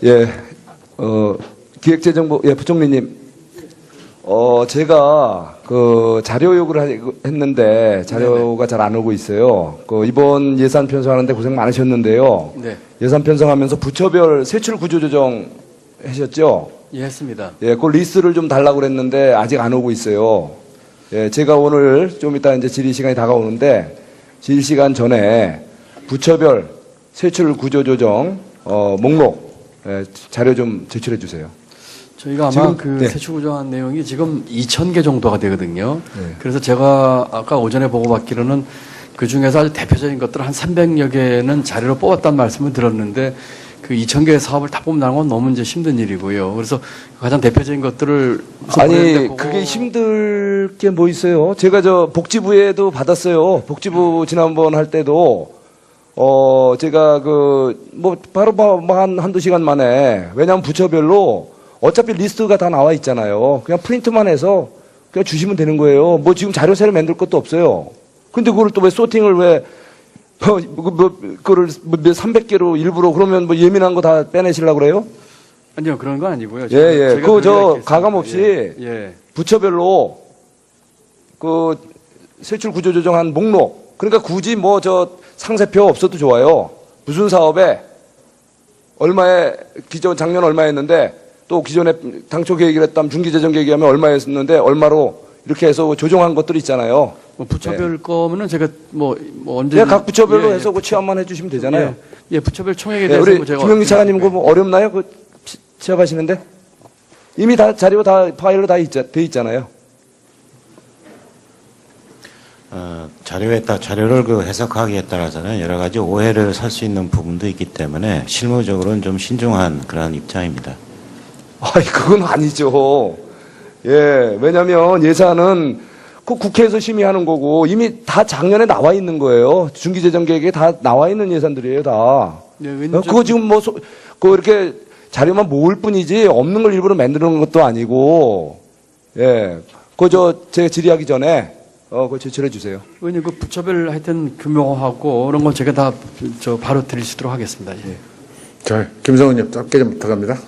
예, 기획재정부, 예, 부총리님. 제가 그 자료 요구를 했는데 자료가 잘 안 오고 있어요. 이번 예산 편성하는데 고생 많으셨는데요. 네. 예산 편성하면서 부처별 세출 구조 조정 하셨죠? 예, 했습니다. 예, 그 리스트를 좀 달라고 그랬는데 아직 안 오고 있어요. 예, 제가 오늘 좀 이따 이제 질의 시간이 다가오는데 질의 시간 전에 부처별 세출 구조 조정 목록 자료 좀 제출해 주세요. 저희가 아마 지금, 그 네. 세출 구조한 내용이 지금 2,000개 정도가 되거든요. 네. 그래서 제가 아까 오전에 보고받기로는 그 중에서 아주 대표적인 것들 한 300여 개는 자료로 뽑았다는 말씀을 들었는데 그 2,000개의 사업을 다 뽑는다는 건 너무 이제 힘든 일이고요. 그래서 가장 대표적인 것들을 아니 그게 힘들 게 뭐 있어요? 제가 저 복지부에도 받았어요. 복지부 지난번 할 때도 제가 뭐 바로 한두 시간 만에 왜냐하면 부처별로 어차피 리스트가 다 나와 있잖아요. 그냥 프린트만 해서 그냥 주시면 되는 거예요. 뭐 지금 자료 새로 만들 것도 없어요. 근데 그걸 또 왜 소팅을 왜 그거를 300개로 일부러 그러면 뭐 예민한 거 다 빼내시려고 그래요? 아니요, 그런 건 아니고요. 예. 제가 저 가감 없이 예. 부처별로 그 세출 구조 조정한 목록. 그러니까 굳이 뭐 저 상세표 없어도 좋아요. 무슨 사업에 얼마에 작년 얼마였는데 또 기존에 당초 계획을 했다면 중기재정 계획하면 얼마였는데 얼마로 이렇게 해서 조정한 것들 있잖아요. 뭐 부처별 거면은 제가 뭐 언제 그냥 각 부처별로 해서 그 취합만 해주시면 되잖아요. 예, 부처별 총액에 예, 대해서 우리 뭐 제가 김영미 차관님 그거 뭐 어렵나요? 그 취합하시는데 이미 다 자료 다 파일로 다 돼 있잖아요. 자료를 그 해석하기에 따라서는 여러 가지 오해를 살 수 있는 부분도 있기 때문에 실무적으로는 좀 신중한 그런 입장입니다. 아이, 그건 아니죠. 예, 왜냐면 예산은 그 국회에서 심의하는 거고 이미 다 작년에 나와 있는 거예요. 중기재정 계획에 다 나와 있는 예산들이에요, 다. 네, 그거 지금 뭐, 이렇게 자료만 모을 뿐이지 없는 걸 일부러 만드는 것도 아니고, 예. 제가 질의하기 전에, 그거 제출해 주세요. 의원님, 그 부처별 하여튼 규모하고 이런 건 제가 다 바로 드릴 수 있도록 하겠습니다. 예. 자, 김성은님 짧게 좀 부탁합니다.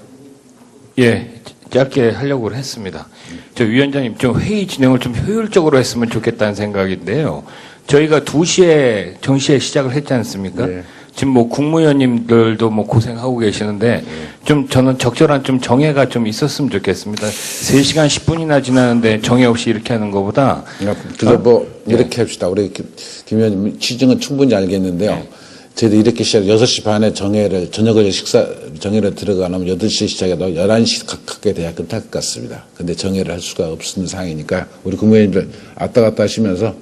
예, 짧게 하려고 했습니다. 저 위원장님 좀 회의 진행을 좀 효율적으로 했으면 좋겠다는 생각인데요. 저희가 2시에 정시에 시작을 했지 않습니까? 네. 지금 뭐 국무위원님들도 뭐 고생하고 계시는데 좀 저는 적절한 좀 정해가 좀 있었으면 좋겠습니다. 3시간 10분이나 지나는데 정해 없이 이렇게 하는 것보다. 그래서 이렇게 합시다. 우리 김 의원님 취지는 충분히 알겠는데요. 네. 저희도 이렇게 시작 6시 반에 정해를 정해를 들어가면 8시에 시작해도 11시 가깝게 돼야 끝날 것 같습니다. 근데 정해를 할 수가 없는 상황이니까 우리 국무위원님들 왔다 갔다 하시면서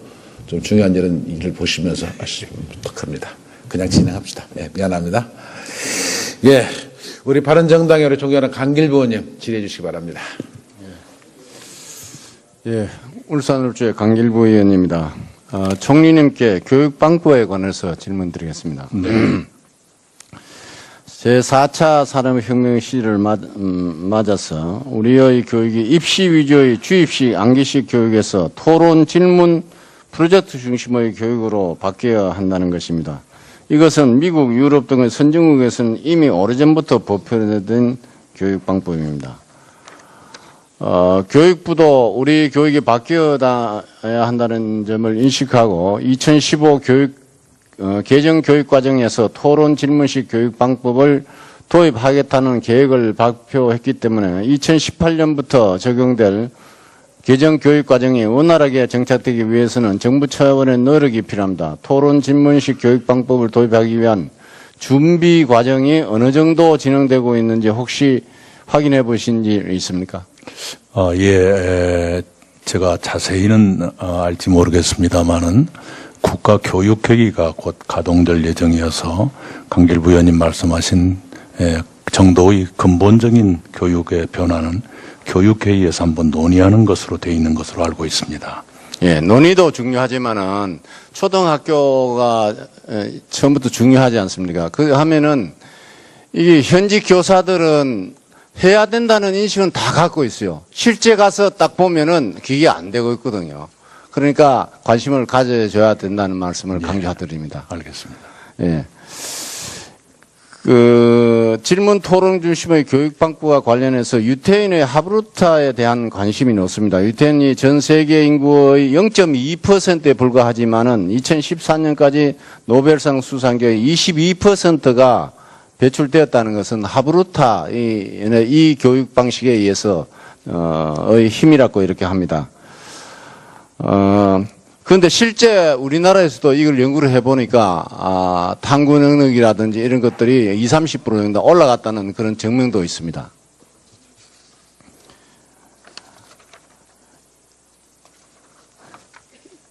좀 중요한 일을 보시면서 하시면 부탁합니다. 그냥 진행합시다. 예, 미안합니다. 예, 우리 바른정당의 우리 존경하는 강길부 의원님 질의해 주시기 바랍니다. 예, 울산울주의 강길부 의원입니다. 총리님께 교육방법에 관해서 질문드리겠습니다. 제4차 산업혁명 시대를 맞아서 우리의 교육이 입시 위주의 주입식, 암기식 교육에서 토론, 질문, 프로젝트 중심의 교육으로 바뀌어야 한다는 것입니다. 이것은 미국, 유럽 등의 선진국에서는 이미 오래전부터 보편화된 교육방법입니다. 교육부도 우리 교육이 바뀌어야 한다는 점을 인식하고 2015 개정 교육과정에서 토론 질문식 교육 방법을 도입하겠다는 계획을 발표했기 때문에 2018년부터 적용될 개정 교육과정이 원활하게 정착되기 위해서는 정부 차원의 노력이 필요합니다. 토론 질문식 교육 방법을 도입하기 위한 준비 과정이 어느 정도 진행되고 있는지 혹시 확인해 보신 지 있습니까? 예, 제가 자세히는 알지 모르겠습니다만은 국가교육회의가 곧 가동될 예정이어서 강길부 의원님 말씀하신 정도의 근본적인 교육의 변화는 교육회의에서 한번 논의하는 것으로 되어 있는 것으로 알고 있습니다. 예, 논의도 중요하지만은 초등학교가 처음부터 중요하지 않습니까? 그 하면은 이게 현직 교사들은 해야 된다는 인식은 다 갖고 있어요. 실제 가서 딱 보면은 그게 안 되고 있거든요. 그러니까 관심을 가져줘야 된다는 말씀을 강조드립니다. 알겠습니다. 예. 그 질문 토론 중심의 교육 방법과 관련해서 유태인의 하브루타에 대한 관심이 높습니다. 유태인이 전 세계 인구의 0.2%에 불과하지만은 2014년까지 노벨상 수상자의 22%가 배출되었다는 것은 하브루타 이 교육 방식에 의해서 의 힘이라고 이렇게 합니다. 그런데 실제 우리나라에서도 이걸 연구를 해보니까 탐구 능력이라든지 이런 것들이 20, 30% 정도 올라갔다는 그런 증명도 있습니다.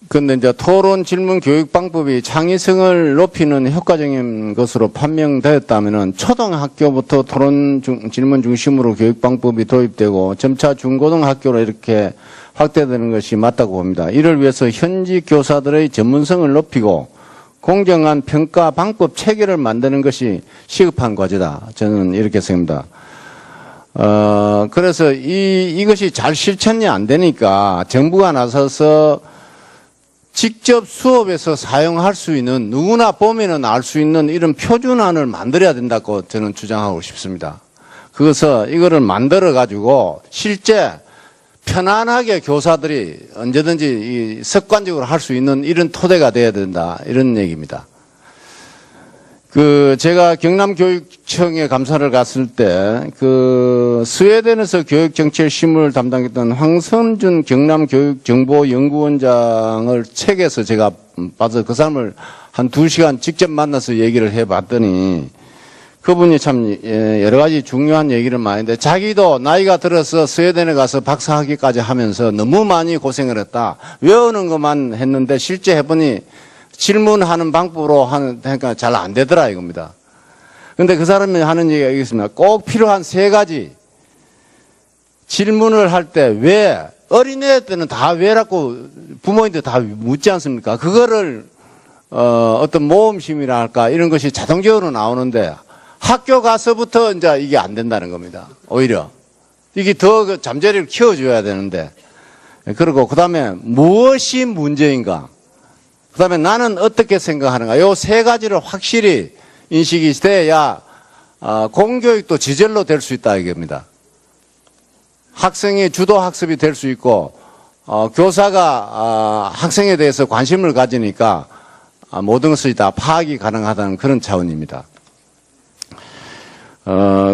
그런데 이제 토론 질문 교육 방법이 창의성을 높이는 효과적인 것으로 판명되었다면은 초등학교부터 토론 질문 중심으로 교육 방법이 도입되고 점차 중고등학교로 이렇게 확대되는 것이 맞다고 봅니다. 이를 위해서 현직 교사들의 전문성을 높이고 공정한 평가 방법 체계를 만드는 것이 시급한 과제다. 저는 이렇게 생각합니다. 그래서 이것이 잘 실천이 안 되니까 정부가 나서서 직접 수업에서 사용할 수 있는 누구나 보면은 알 수 있는 이런 표준안을 만들어야 된다고 저는 주장하고 싶습니다. 그래서 이거를 만들어 가지고 실제 편안하게 교사들이 언제든지 습관적으로 할 수 있는 이런 토대가 돼야 된다. 이런 얘기입니다. 제가 경남교육청에 감사를 갔을 때, 스웨덴에서 교육정책 실무를 담당했던 황선준 경남교육정보연구원장을 책에서 제가 봐서 그 사람을 한 2시간 직접 만나서 얘기를 해 봤더니, 그분이 참 여러 가지 중요한 얘기를 많이 했는데 자기도 나이가 들어서 스웨덴에 가서 박사학위까지 하면서 너무 많이 고생을 했다. 외우는 것만 했는데 실제 해보니 질문하는 방법으로 하니까 잘 안 되더라 이겁니다. 그런데 그 사람이 하는 얘기가 있습니다. 꼭 필요한 3가지. 질문을 할 때 왜, 어린애 때는 다 왜라고 부모님들 다 묻지 않습니까? 그거를 어떤 모험심이라 할까 이런 것이 자동적으로 나오는데 학교 가서부터 이제 이게 안 된다는 겁니다. 오히려. 이게 더 잠재력을 키워줘야 되는데. 그리고 그 다음에 무엇이 문제인가? 그 다음에 나는 어떻게 생각하는가? 요 3가지를 확실히 인식이 돼야 공교육도 지절로 될 수 있다 이겁니다. 학생이 주도 학습이 될 수 있고 교사가 학생에 대해서 관심을 가지니까 모든 것이 다 파악이 가능하다는 그런 차원입니다.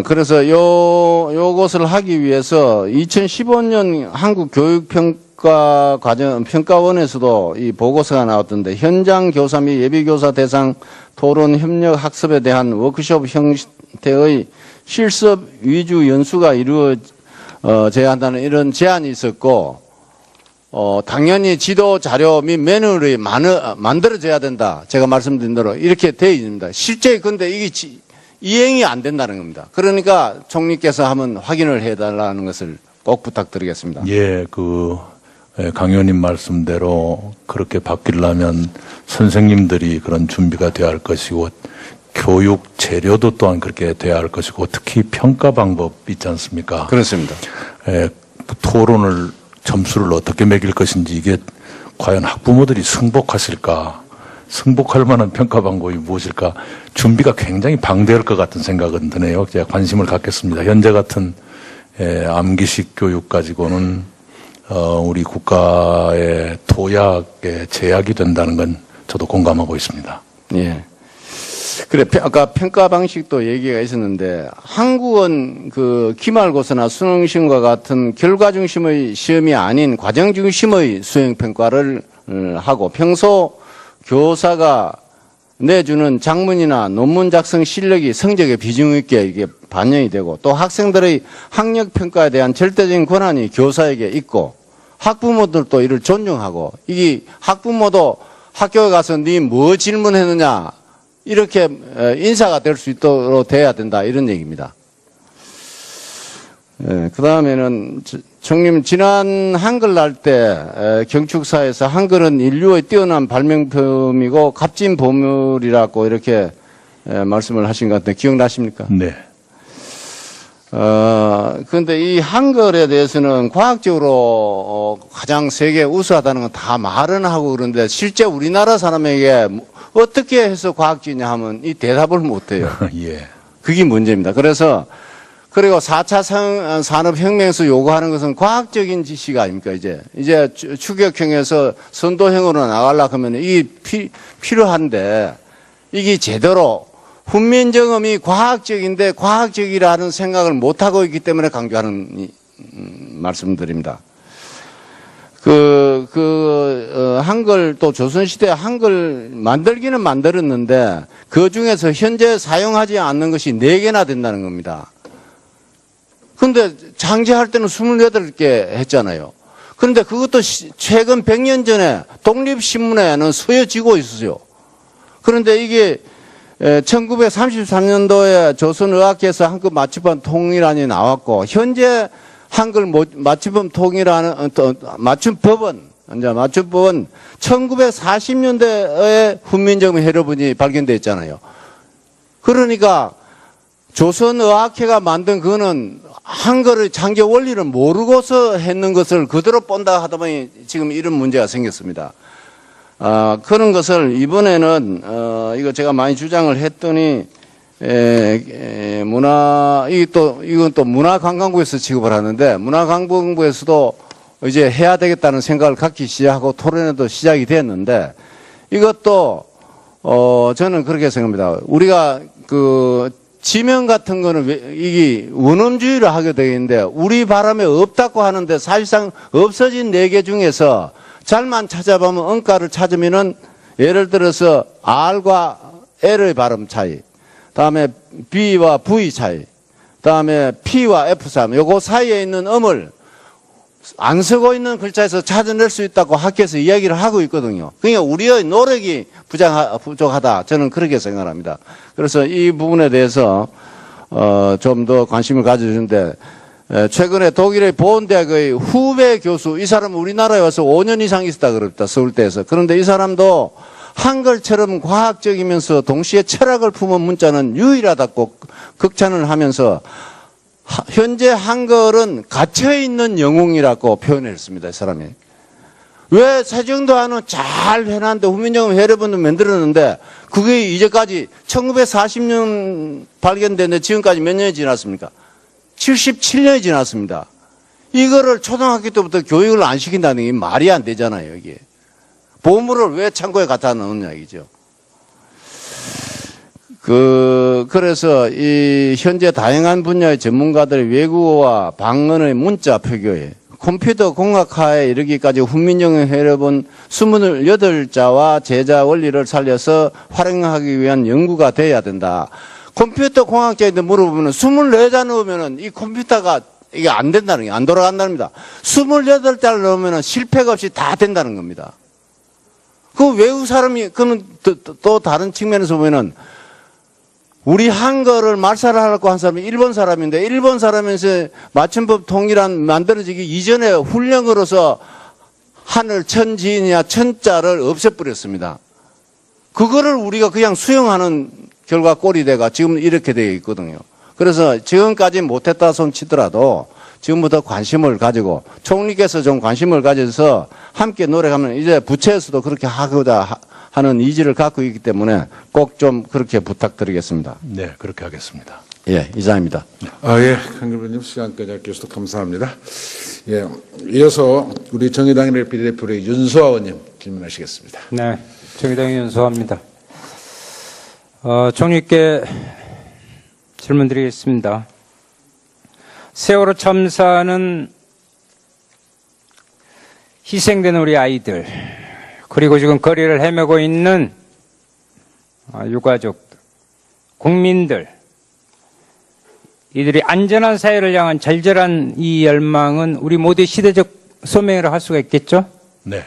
그래서 요것을 하기 위해서 2015년 한국교육평가원에서도 이 보고서가 나왔던데 현장 교사 및 예비교사 대상 토론 협력 학습에 대한 워크숍 형태의 실습 위주 연수가 이루어져야 한다는 이런 제안이 있었고, 당연히 지도 자료 및 매뉴얼이 만들어져야 된다. 제가 말씀드린 대로 이렇게 되어 있습니다. 실제 근데 이게 이행이 안 된다는 겁니다. 그러니까 총리께서 한번 확인을 해달라는 것을 꼭 부탁드리겠습니다. 예, 강 의원님 말씀대로 그렇게 바뀌려면 선생님들이 그런 준비가 돼야 할 것이고 교육 재료도 또한 그렇게 돼야 할 것이고 특히 평가 방법 있지 않습니까? 그렇습니다. 토론을 점수를 어떻게 매길 것인지 이게 과연 학부모들이 승복하실까? 승복할 만한 평가 방법이 무엇일까? 준비가 굉장히 방대할 것 같은 생각은 드네요. 제가 관심을 갖겠습니다. 현재 같은 암기식 교육 가지고는 우리 국가의 도약에 제약이 된다는 건 저도 공감하고 있습니다. 예. 그래, 아까 평가 방식도 얘기가 있었는데, 한국은 기말고사나 수능시험과 같은 결과 중심의 시험이 아닌 과정 중심의 수행평가를 하고, 평소 교사가 내주는 작문이나 논문 작성 실력이 성적에 비중 있게 이게 반영이 되고, 또 학생들의 학력 평가에 대한 절대적인 권한이 교사에게 있고, 학부모들도 이를 존중하고, 이게 학부모도 학교에 가서 네 뭐 질문했느냐 이렇게 인사가 될 수 있도록 돼야 된다 이런 얘기입니다. 그 다음에는 총님 지난 한글날 때 경축사에서 한글은 인류의 뛰어난 발명품이고 값진 보물이라고 이렇게 말씀을 하신 것 같은데 기억나십니까? 네. 그런데 이 한글에 대해서는 과학적으로 가장 세계 우수하다는 건 다 말은 하고 그러는데 실제 우리나라 사람에게 어떻게 해서 과학적이냐 하면 이 대답을 못 해요. 예. 그게 문제입니다. 그래서 그리고 4차 산업혁명에서 요구하는 것은 과학적인 지식 아닙니까, 이제 추격형에서 선도형으로 나가려고 하면 이게 필요한데 이게 제대로 훈민정음이 과학적인데 과학적이라는 생각을 못하고 있기 때문에 강조하는 말씀드립니다. 한글 또 조선시대 한글 만들기는 만들었는데 그 중에서 현재 사용하지 않는 것이 4개나 된다는 겁니다. 근데 장제할 때는 28개 했잖아요. 그런데 그것도 최근 100년 전에 독립신문에는 쓰여지고 있어요. 그런데 이게 1933년도에 조선의학회에서 한글 맞춤법 통일안이 나왔고 현재 한글 맞춤법 통일안은 맞춤법은 1940년대에 훈민정음 해로분이 발견되어 있잖아요. 그러니까 조선의학회가 만든 그거는 한글의 창조 원리를 모르고서 했는 것을 그대로 본다 하다 보니 지금 이런 문제가 생겼습니다. 그런 것을 이번에는 이거 제가 많이 주장을 했더니 이건 또 문화관광부에서 취급을 하는데 문화관광부에서도 이제 해야 되겠다는 생각을 갖기 시작하고 토론회도 시작이 됐는데 이것도 저는 그렇게 생각합니다. 우리가 지명 같은 거는 이게 원음주의를 하게 되겠는데 우리 바람에 없다고 하는데 사실상 없어진 4개 중에서 잘만 찾아보면 언가를 찾으면은 예를 들어서 R과 L의 발음 차이, 다음에 B와 V 차이, 다음에 P와 F 차이, 요거 사이에 있는 음을 안 쓰고 있는 글자에서 찾아낼 수 있다고 학교에서 이야기를 하고 있거든요. 그러니까 우리의 노력이 부족하다. 저는 그렇게 생각합니다. 그래서 이 부분에 대해서 좀 더 관심을 가져주는데 최근에 독일의 보온대학의 후배 교수, 이 사람은 우리나라에 와서 5년 이상 있었다 그럽니다. 서울대에서. 그런데 이 사람도 한글처럼 과학적이면서 동시에 철학을 품은 문자는 유일하다고 극찬을 하면서 현재 한글은 갇혀있는 영웅이라고 표현했습니다. 이 사람이. 왜 세종도안은 잘 해놨는데 훈민정음 해례본도 만들었는데 그게 이제까지 1940년 발견됐는데 지금까지 몇 년이 지났습니까? 77년이 지났습니다. 이거를 초등학교 때부터 교육을 안 시킨다는 게 말이 안 되잖아요. 이게. 보물을 왜 창고에 갖다 놓느냐 이죠. 그래서 이 현재 다양한 분야의 전문가들의 외국어와 방언의 문자 표기에 컴퓨터 공학화에 이르기까지 훈민정음 해례본 28자와 제자 원리를 살려서 활용하기 위한 연구가 돼야 된다. 컴퓨터 공학자한테 물어보면 24자 넣으면은 이 컴퓨터가 이게 안 된다는 게 안 돌아간다는 겁니다. 28자를 넣으면은 실패가 없이 다 된다는 겁니다. 그 외국 사람이 그는 또 다른 측면에서 보면은 우리 한글을 말살을 하려고 한 사람이 일본 사람인데 일본 사람에서 맞춤법 통일안 만들어지기 이전에 훈령으로서 하늘 천지냐 천자를 없애버렸습니다. 그거를 우리가 그냥 수용하는 결과 꼴이 돼가 지금 이렇게 되어 있거든요. 그래서 지금까지 못했다 손 치더라도 지금부터 관심을 가지고 총리께서 좀 관심을 가져서 함께 노력하면 이제 부처에서도 그렇게 하고자 하는 의지를 갖고 있기 때문에 꼭 좀 그렇게 부탁드리겠습니다. 네, 그렇게 하겠습니다. 예, 이상입니다. 예, 강길부님 시간까지 아껴주셔서 감사합니다. 예, 이어서 우리 정의당의 비례대표 윤소아 의원님 질문하시겠습니다. 네, 정의당의 윤소아입니다. 총리께 질문드리겠습니다. 세월호 참사는 희생된 우리 아이들, 그리고 지금 거리를 헤매고 있는 유가족들, 국민들, 이들이 안전한 사회를 향한 절절한 이 열망은 우리 모두의 시대적 소명이라고 할 수가 있겠죠? 네.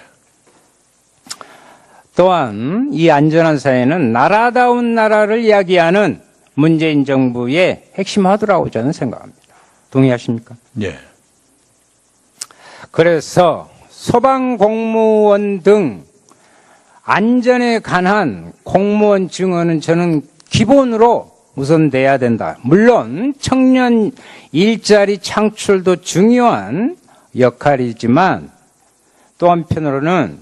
또한 이 안전한 사회는 나라다운 나라를 이야기하는 문재인 정부의 핵심 화두라고 저는 생각합니다. 동의하십니까? 예. 그래서 소방공무원 등 안전에 관한 공무원 증언은 저는 기본으로 우선 돼야 된다. 물론 청년 일자리 창출도 중요한 역할이지만 또 한편으로는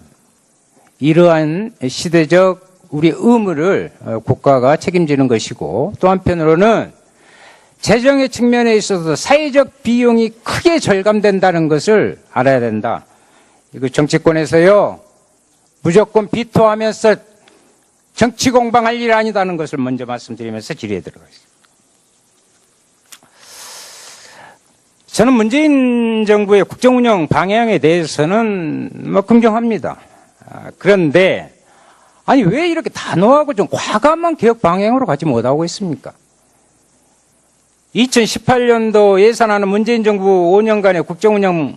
이러한 시대적 우리 의무를 국가가 책임지는 것이고 또 한편으로는 재정의 측면에 있어서 사회적 비용이 크게 절감된다는 것을 알아야 된다. 이거 정치권에서요, 무조건 비토하면서 정치 공방할 일 아니다는 것을 먼저 말씀드리면서 질의에 들어가겠습니다. 저는 문재인 정부의 국정운영 방향에 대해서는 긍정합니다. 그런데 아니 왜 이렇게 단호하고 좀 과감한 개혁 방향으로 가지 못하고 있습니까? 2018년도 예산안은 문재인 정부 5년간의 국정운영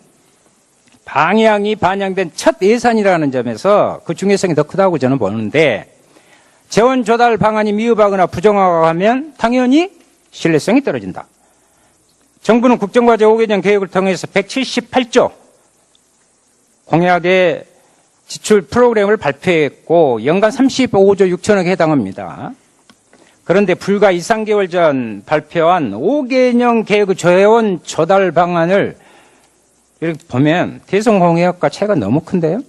방향이 반영된 첫 예산이라는 점에서 그 중요성이 더 크다고 저는 보는데, 재원 조달 방안이 미흡하거나 부정하면 당연히 신뢰성이 떨어진다. 정부는 국정과제 5개년 계획을 통해서 178조 공약의 지출 프로그램을 발표했고 연간 35조 6천억에 해당합니다. 그런데 불과 2, 3개월 전 발표한 5개년 계획의 재원 조달 방안을 이렇게 보면 대선 공약과 차이가 너무 큰데요.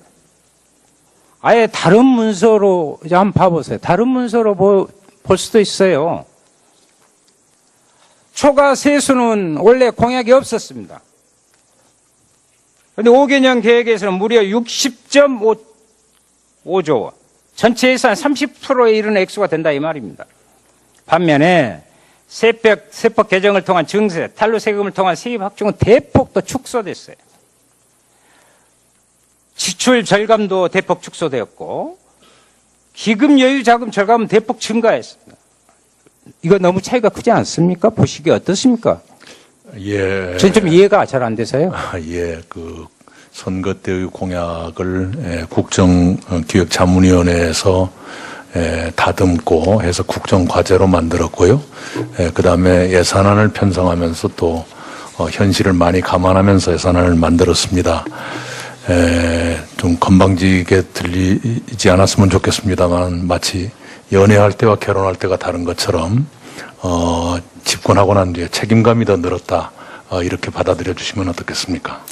아예 다른 문서로 이제 한번 봐보세요. 다른 문서로 볼 수도 있어요. 초과 세수는 원래 공약이 없었습니다. 그런데 5개년 계획에서는 무려 60.5조 원, 전체 예산 30%에 이르는 액수가 된다 이 말입니다. 반면에 세법 개정을 통한 증세, 탈루 세금을 통한 세입 확충은 대폭 더 축소됐어요. 지출 절감도 대폭 축소되었고 기금 여유 자금 절감은 대폭 증가했습니다. 이거 너무 차이가 크지 않습니까? 보시기에 어떻습니까? 예. 저는 좀 이해가 잘 안 돼서요. 예, 그 선거 때의 공약을 국정기획자문위원회에서 다듬고 해서 국정과제로 만들었고요. 그 다음에 예산안을 편성하면서 또 현실을 많이 감안하면서 예산안을 만들었습니다. 좀 건방지게 들리지 않았으면 좋겠습니다만 마치 연애할 때와 결혼할 때가 다른 것처럼 집권하고 난 뒤에 책임감이 더 늘었다. 이렇게 받아들여 주시면 어떻겠습니까?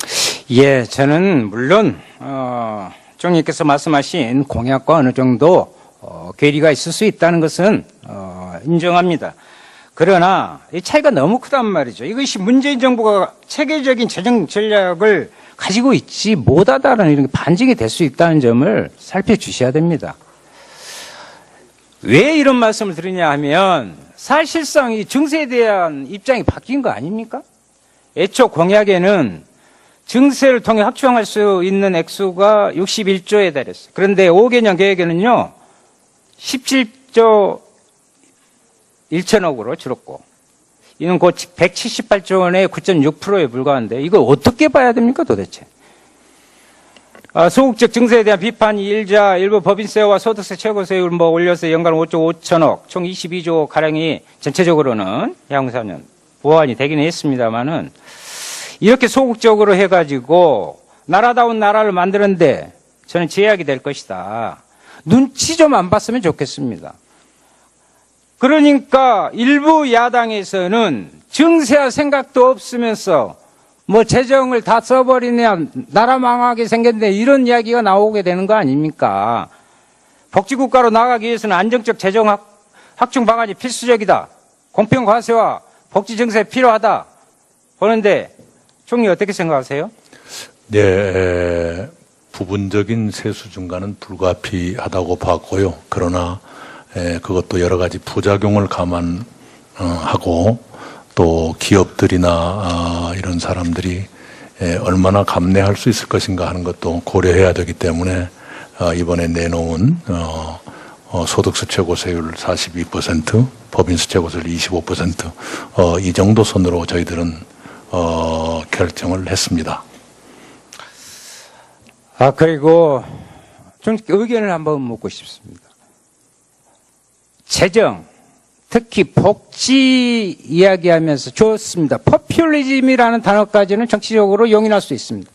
예, 저는 물론 총리께서 말씀하신 공약과 어느 정도 괴리가 있을 수 있다는 것은 인정합니다. 그러나 이 차이가 너무 크단 말이죠. 이것이 문재인 정부가 체계적인 재정 전략을 가지고 있지 못하다는 이런 반증이 될 수 있다는 점을 살펴주셔야 됩니다. 왜 이런 말씀을 드리냐 하면 사실상 이 증세에 대한 입장이 바뀐 거 아닙니까? 애초 공약에는 증세를 통해 확충할 수 있는 액수가 61조에 달했어요. 그런데 5개년 계획에는요 17조 1천억으로 줄었고 이는 곧 178조 원의 9.6%에 불과한데 이거 어떻게 봐야 됩니까 도대체? 소극적 증세에 대한 비판이 일자 일부 법인세와 소득세 최고세율을 올려서 연간 5조 5천억 총 22조 가량이 전체적으로는 향후사년 보완이 되긴 했습니다만은 이렇게 소극적으로 해가지고 나라다운 나라를 만드는데 저는 제약이 될 것이다. 눈치 좀 안 봤으면 좋겠습니다. 그러니까 일부 야당에서는 증세할 생각도 없으면서 재정을 다 써버리냐 나라 망하게 생겼네 이런 이야기가 나오게 되는 거 아닙니까? 복지국가로 나가기 위해서는 안정적 재정 확충 방안이 필수적이다. 공평 과세와 복지 증세 필요하다. 보는데 총리 어떻게 생각하세요? 네, 부분적인 세수 증가는 불가피하다고 봤고요. 그러나 그것도 여러 가지 부작용을 감안하고 또 기업들이나 이런 사람들이 얼마나 감내할 수 있을 것인가 하는 것도 고려해야 되기 때문에 이번에 내놓은 소득세 최고세율 42%, 법인세 최고세율 25% 이 정도 선으로 저희들은 결정을 했습니다. 그리고 좀 의견을 한번 묻고 싶습니다. 재정, 특히 복지 이야기하면서 좋습니다. 포퓰리즘이라는 단어까지는 정치적으로 용인할 수 있습니다.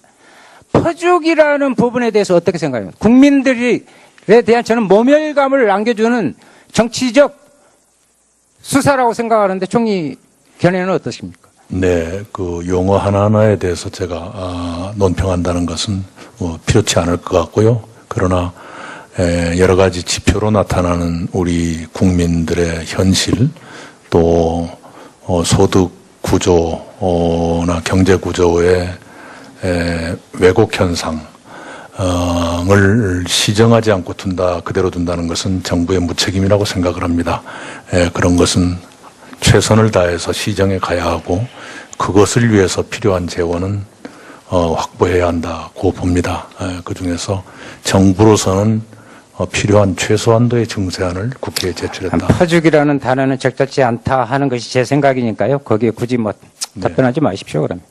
퍼주기라는 부분에 대해서 어떻게 생각합니까? 국민들에 대한 저는 모멸감을 안겨주는 정치적 수사라고 생각하는데 총리 견해는 어떠십니까? 네, 그 용어 하나하나에 대해서 제가 논평한다는 것은 필요치 않을 것 같고요. 그러나 여러 가지 지표로 나타나는 우리 국민들의 현실 또 소득 구조나 경제 구조의 왜곡 현상을 시정하지 않고 그대로 둔다는 것은 정부의 무책임이라고 생각을 합니다. 그런 것은 최선을 다해서 시정해 가야 하고 그것을 위해서 필요한 재원은 확보해야 한다고 봅니다. 그중에서 정부로서는 필요한 최소한도의 증세안을 국회에 제출했다. 퍼주기라는 단어는 적절치 않다 하는 것이 제 생각이니까요. 거기에 굳이 뭐 답변하지 마십시오. 그러면.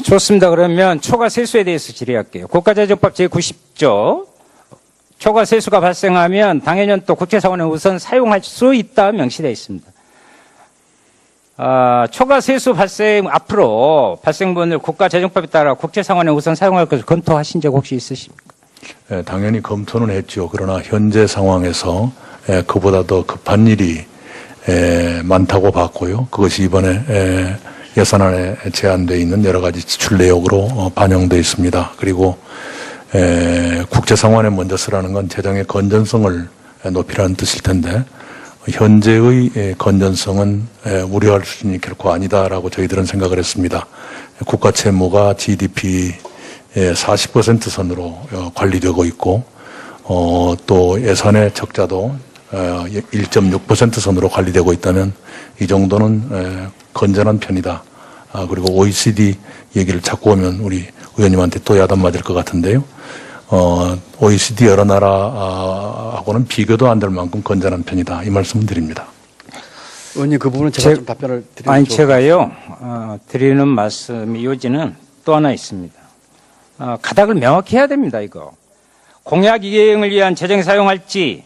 좋습니다. 그러면 초과 세수에 대해서 질의할게요. 국가재정법 제90조 초과 세수가 발생하면 당해년 또 국채상환에 우선 사용할 수 있다 명시되어 있습니다. 초과 세수 발생 앞으로 발생분을 국가재정법에 따라 국채상환에 우선 사용할 것을 검토하신 적 혹시 있으십니까? 당연히 검토는 했죠. 그러나 현재 상황에서 그보다 더 급한 일이 많다고 봤고요. 그것이 이번에 예산안에 제안되어 있는 여러 가지 지출 내역으로 반영되어 있습니다. 그리고 국채상환에 먼저 쓰라는 건 재정의 건전성을 높이라는 뜻일 텐데 현재의 건전성은 우려할 수준이 결코 아니다라고 저희들은 생각을 했습니다. 국가 채무가 GDP 40% 선으로 관리되고 있고 또 예산의 적자도 1.6% 선으로 관리되고 있다면 이 정도는 건전한 편이다. 그리고 OECD 얘기를 자꾸 하면 우리 의원님한테 또 야단 맞을 것 같은데요. OECD 여러 나라하고는 비교도 안 될 만큼 건전한 편이다. 이 말씀을 드립니다. 의원님 그 부분은 제가 좀 답변을 드리죠. 아니 제가요 드리는 말씀의 요지는 또 하나 있습니다. 가닥을 명확히 해야 됩니다. 이거 공약 이행을 위한 재정 사용할지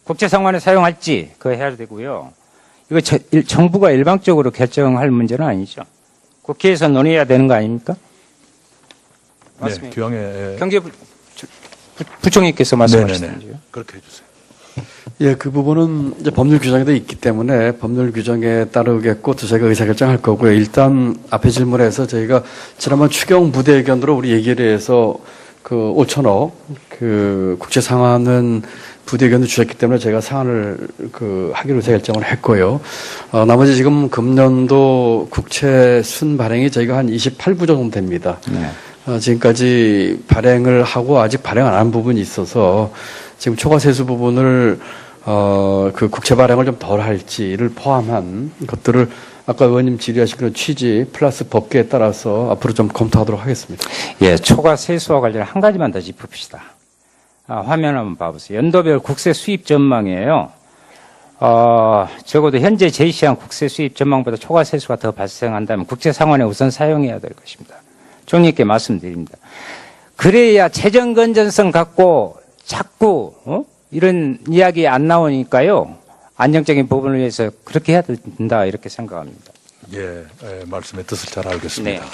국채상환에 사용할지 그거 해야 되고요. 이거 정부가 일방적으로 결정할 문제는 아니죠. 국회에서 논의해야 되는 거 아닙니까? 네, 기왕에 경제부총리께서 말씀하시던지요. 그렇게 해주세요. 예, 그 부분은 이제 법률 규정에도 있기 때문에 법률 규정에 따르겠고 또 저희가 의사결정할 거고요. 일단 앞에 질문에서 저희가 지난번 추경 부대 의견으로 우리 얘기를 해서 그 5천억 그 국채 상환은 부대 의견을 주셨기 때문에 제가 상환을 하기로 의사결정을 했고요. 나머지 지금 금년도 국채 순 발행이 저희가 한 28구 정도 됩니다. 네. 지금까지 발행을 하고 아직 발행 안 한 부분이 있어서 지금 초과 세수 부분을 그 국채 발행을 좀 덜 할지를 포함한 것들을 아까 의원님 질의하신 그런 취지 플러스 법규에 따라서 앞으로 좀 검토하도록 하겠습니다. 예, 초과 세수와 관련 한 가지만 더 짚읍시다. 화면 한번 봐보세요. 연도별 국세 수입 전망이에요. 적어도 현재 제시한 국세 수입 전망보다 초과 세수가 더 발생한다면 국채 상환에 우선 사용해야 될 것입니다. 총리께 말씀드립니다. 그래야 재정 건전성 갖고 자꾸 이런 이야기 안 나오니까요. 안정적인 부분을 위해서 그렇게 해야 된다 이렇게 생각합니다. 예, 말씀의 뜻을 잘 알겠습니다. 네.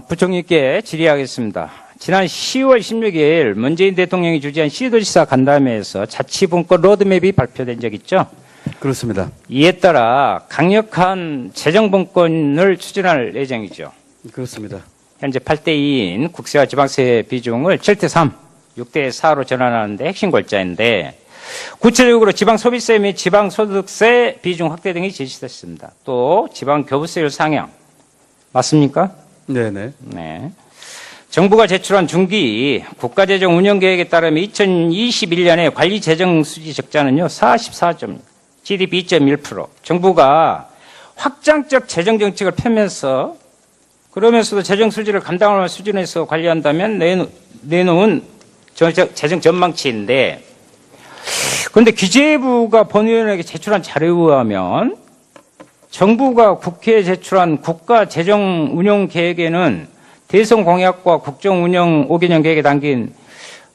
부총리께 질의하겠습니다. 지난 10월 16일 문재인 대통령이 주재한 시도지사 간담회에서 자치분권 로드맵이 발표된 적 있죠? 그렇습니다. 이에 따라 강력한 재정분권을 추진할 예정이죠. 그렇습니다. 현재 8대2인 국세와 지방세 비중을 7대3, 6대4로 전환하는데 핵심 골자인데 구체적으로 지방소비세 및 지방소득세 비중 확대 등이 제시됐습니다. 또 지방교부세율 상향. 맞습니까? 네네. 네. 정부가 제출한 중기 국가재정 운영계획에 따르면 2021년에 관리재정수지 적자는요 44점, GDP 2.1%. 정부가 확장적 재정정책을 펴면서 그러면서도 재정수지를 감당할 수준에서 관리한다면 내놓은 재정 전망치인데 그런데 기재부가 본위원에게 제출한 자료에 의하면 정부가 국회에 제출한 국가재정운용계획에는 대선 공약과 국정운영 5개년 계획에 담긴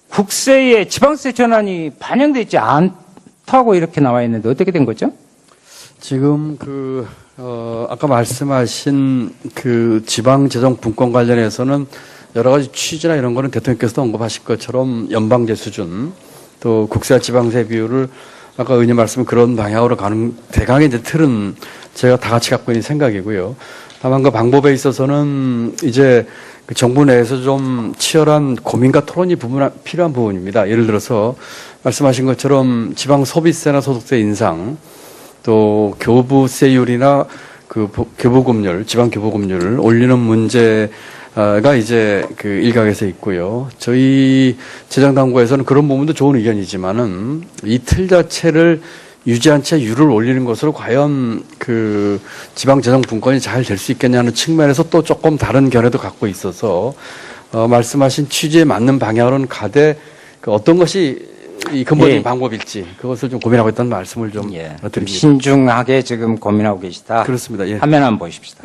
국세의 지방세 전환이 반영되어 있지 않다고 이렇게 나와 있는데 어떻게 된 거죠? 지금 아까 말씀하신 그 지방재정분권 관련해서는 여러 가지 취지나 이런 거는 대통령께서도 언급하실 것처럼 연방제 수준 또 국세와 지방세 비율을 아까 의원님 말씀 그런 방향으로 가는 대강의 이제 틀은 제가 다 같이 갖고 있는 생각이고요. 다만 그 방법에 있어서는 이제 그 정부 내에서 좀 치열한 고민과 토론이 필요한 부분입니다. 예를 들어서 말씀하신 것처럼 지방 소비세나 소득세 인상, 또 교부세율이나 그 교부금률, 지방 교부금률을 올리는 문제가 이제 그 일각에서 있고요. 저희 재정당국에서는 그런 부분도 좋은 의견이지만은 이 틀 자체를 유지한 채 율을 올리는 것으로 과연 그 지방 재정 분권이 잘 될 수 있겠냐는 측면에서 또 조금 다른 견해도 갖고 있어서 말씀하신 취지에 맞는 방향으로는 가되 그 어떤 것이 이 근본적인 예. 방법일지 그것을 좀 고민하고 있다는 말씀을 좀 드립니다. 신중하게 지금 고민하고 계시다. 그렇습니다. 예. 화면 한번 보십시다.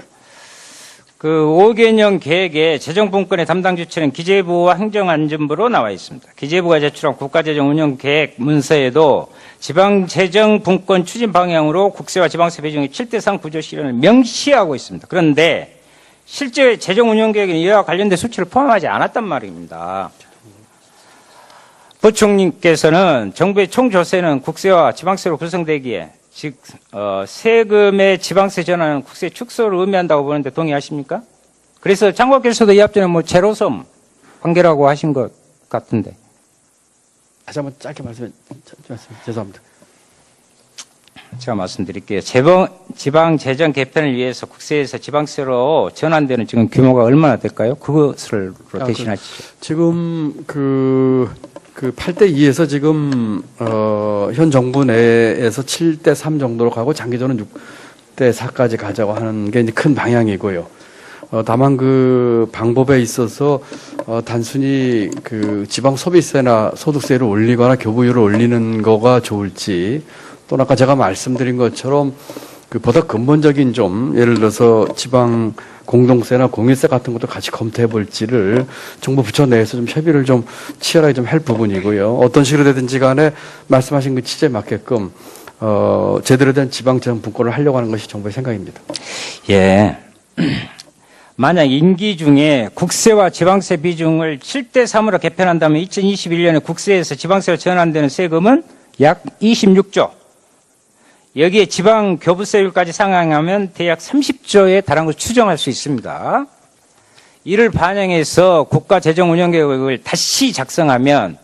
그 5개년 계획에 재정분권의 담당 주체는 기재부와 행정안전부로 나와 있습니다. 기재부가 제출한 국가재정운영계획 문서에도 지방재정분권 추진 방향으로 국세와 지방세 비중의 7대3 구조 실현을 명시하고 있습니다. 그런데 실제 재정운영계획에는 이와 관련된 수치를 포함하지 않았단 말입니다. 부총리께서는 정부의 총조세는 국세와 지방세로 구성되기에 즉 세금의 지방세 전환은 국세 축소를 의미한다고 보는데 동의하십니까? 그래서 장관께서도 이 앞전에 뭐 제로섬 관계라고 하신 것 같은데. 다시 한번 짧게 죄송합니다. 제가 말씀드릴게요. 지방 재정 개편을 위해서 국세에서 지방세로 전환되는 지금 규모가 얼마나 될까요? 그것을 대신하시죠. 지금 그 8대2에서 지금 현 정부 내에서 7대3 정도로 가고 장기적으로는 6대4까지 가자고 하는 게 이제 큰 방향이고요. 다만 그 방법에 있어서 단순히 그 지방 소비세나 소득세를 올리거나 교부율을 올리는 거가 좋을지, 또는 아까 제가 말씀드린 것처럼 그 보다 근본적인 좀 예를 들어서 지방 공동세나 공유세 같은 것도 같이 검토해 볼지를 정부 부처 내에서 좀 협의를 좀 치열하게 좀 할 부분이고요. 어떤 식으로 되든지 간에 말씀하신 그 취지에 맞게끔 제대로 된 지방 재정 분권을 하려고 하는 것이 정부의 생각입니다. 예. 만약 임기 중에 국세와 지방세 비중을 7대3으로 개편한다면 2021년에 국세에서 지방세로 전환되는 세금은 약 26조. 여기에 지방 교부세율까지 상향하면 대략 30조에 달하는 것을 추정할 수 있습니다. 이를 반영해서 국가재정운영계획을 다시 작성하면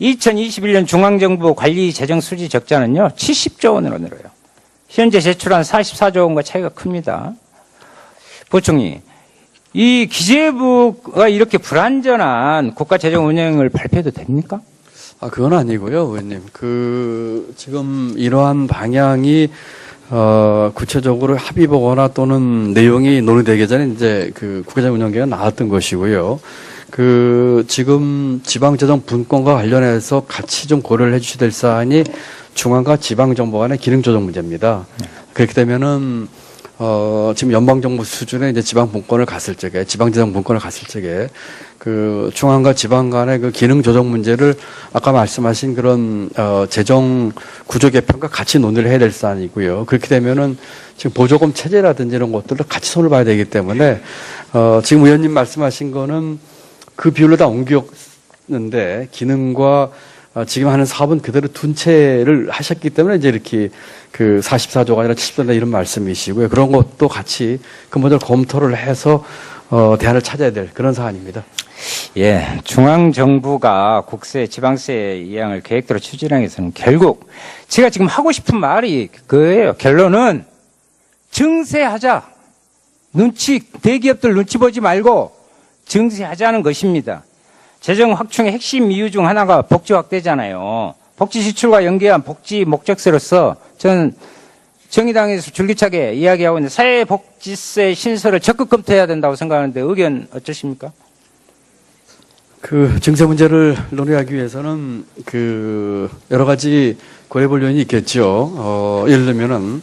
2021년 중앙정부 관리 재정 수지 적자는요 70조 원으로 늘어요. 현재 제출한 44조 원과 차이가 큽니다. 부총리, 이 기재부가 이렇게 불완전한 국가재정운영을 발표해도 됩니까? 그건 아니고요, 의원님. 지금 이러한 방향이, 구체적으로 합의 보거나 또는 내용이 논의되기 전에 이제 그 국가재정운영계획가 나왔던 것이고요. 지금 지방재정 분권과 관련해서 같이 좀 고려를 해 주셔야 될 사안이 중앙과 지방정부 간의 기능조정 문제입니다. 그렇게 되면은, 지금 연방정부 수준의 이제 지방분권을 갔을 적에, 지방재정 분권을 갔을 적에, 중앙과 지방 간의 그 기능 조정 문제를 아까 말씀하신 그런, 재정 구조 개편과 같이 논의를 해야 될 사안이고요. 그렇게 되면은 지금 보조금 체제라든지 이런 것들도 같이 손을 봐야 되기 때문에, 지금 의원님 말씀하신 거는 그 비율로 다 옮겼는데, 기능과 지금 하는 사업은 그대로 둔 채를 하셨기 때문에 이제 이렇게 44조가 아니라 70조다 이런 말씀이시고요. 그런 것도 같이 근본적으로 검토를 해서 대안을 찾아야 될 그런 사안입니다. 예, 중앙정부가 국세, 지방세 이양을 계획대로 추진하기 위해서는 결국 제가 지금 하고 싶은 말이 그거예요. 결론은 증세하자. 대기업들 눈치 보지 말고 증세하자는 것입니다. 재정 확충의 핵심 이유 중 하나가 복지 확대잖아요. 복지 지출과 연계한 복지 목적세로서 저는 정의당에서 줄기차게 이야기하고 있는 사회복지세 신설을 적극 검토해야 된다고 생각하는데 의견 어떠십니까? 증세 문제를 논의하기 위해서는 여러 가지 고려볼 요인이 있겠죠. 예를 들면은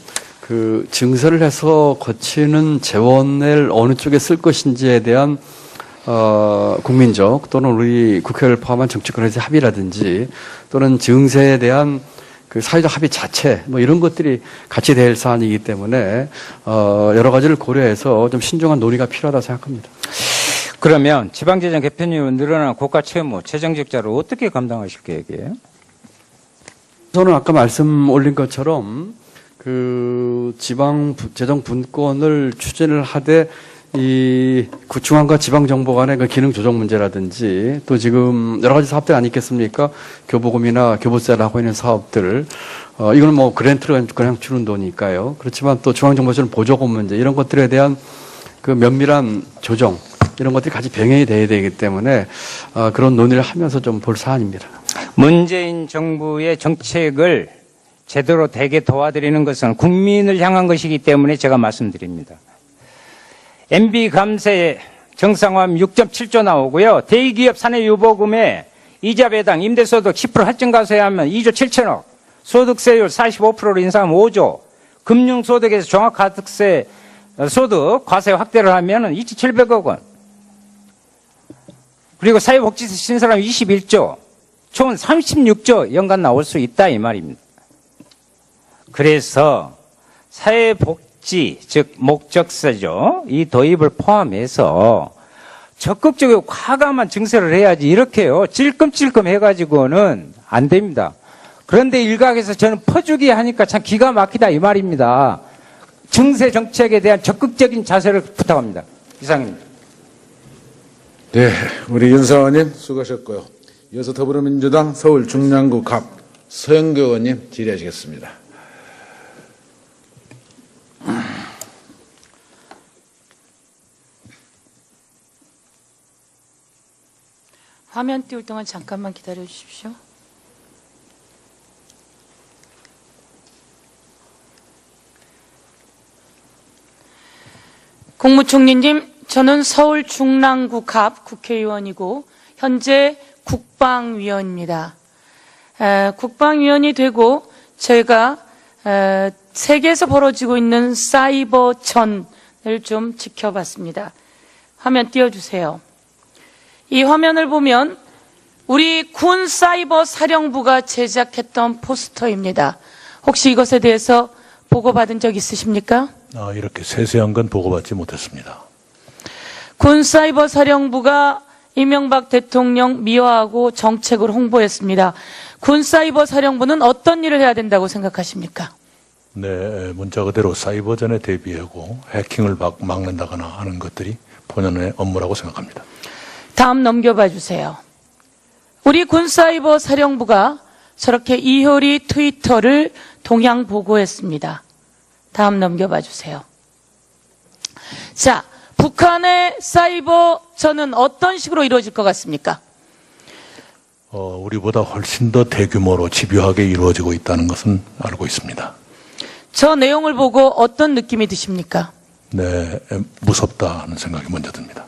증세를 해서 거치는 재원을 어느 쪽에 쓸 것인지에 대한 국민적 또는 우리 국회를 포함한 정치권에서 합의라든지 또는 증세에 대한 사회적 합의 자체 이런 것들이 같이 될 사안이기 때문에 여러 가지를 고려해서 좀 신중한 논의가 필요하다고 생각합니다. 그러면 지방재정 개편 이후 늘어난 국가 채무, 재정 적자를 어떻게 감당하실 계획이에요? 저는 아까 말씀 올린 것처럼 그 지방 재정 분권을 추진을 하되 이 중앙과 지방 정부 간의 그 기능 조정 문제라든지 또 지금 여러 가지 사업들 아니겠습니까? 교보금이나 교보세를 하고 있는 사업들 이거는 뭐 그랜트로 그냥 주는 돈이니까요. 그렇지만 또 중앙정부에서는 보조금 문제 이런 것들에 대한 그 면밀한 조정 이런 것들이 같이 병행이 돼야 되기 때문에 그런 논의를 하면서 좀 볼 사안입니다. 문재인 정부의 정책을 제대로 되게 도와드리는 것은 국민을 향한 것이기 때문에 제가 말씀드립니다. MB 감세 정상화하면 6.7조 나오고요. 대기업 사내유보금에 이자 배당 임대소득 10% 할증 과세하면 2조 7천억, 소득세율 45%로 인상하면 5조, 금융소득에서 종합가득세 소득 과세 확대를 하면 2,700억 원, 그리고 사회복지세 신설하면 21조, 총 36조 연간 나올 수 있다 이 말입니다. 그래서 사회복지 즉 목적세죠. 이 도입을 포함해서 적극적으로 과감한 증세를 해야지 이렇게요 찔끔찔끔 해가지고는 안 됩니다. 그런데 일각에서 저는 퍼주기 하니까 참 기가 막히다 이 말입니다. 증세 정책에 대한 적극적인 자세를 부탁합니다. 이상입니다. 네, 우리 윤사원님 수고하셨고요. 이어서 더불어민주당 서울 중랑구 갑 서영교 의원님 질의하시겠습니다. 화면 띄울 동안 잠깐만 기다려 주십시오. 국무총리님, 저는 서울 중랑구 갑 국회의원이고 현재 국방위원입니다. 국방위원이 되고 제가 세계에서 벌어지고 있는 사이버전을 좀 지켜봤습니다. 화면 띄워주세요. 이 화면을 보면 우리 군 사이버 사령부가 제작했던 포스터입니다. 혹시 이것에 대해서 보고받은 적 있으십니까? 이렇게 세세한 건 보고받지 못했습니다. 군 사이버 사령부가 이명박 대통령 미화하고 정책을 홍보했습니다. 군 사이버 사령부는 어떤 일을 해야 된다고 생각하십니까? 네, 문자 그대로 사이버전에 대비하고 해킹을 막는다거나 하는 것들이 본연의 업무라고 생각합니다. 다음 넘겨봐 주세요. 우리 군 사이버 사령부가 저렇게 이효리 트위터를 동향 보고했습니다. 다음 넘겨봐 주세요. 자, 북한의 사이버전은 어떤 식으로 이루어질 것 같습니까? 우리보다 훨씬 더 대규모로 집요하게 이루어지고 있다는 것은 알고 있습니다. 저 내용을 보고 어떤 느낌이 드십니까? 네, 무섭다는 생각이 먼저 듭니다.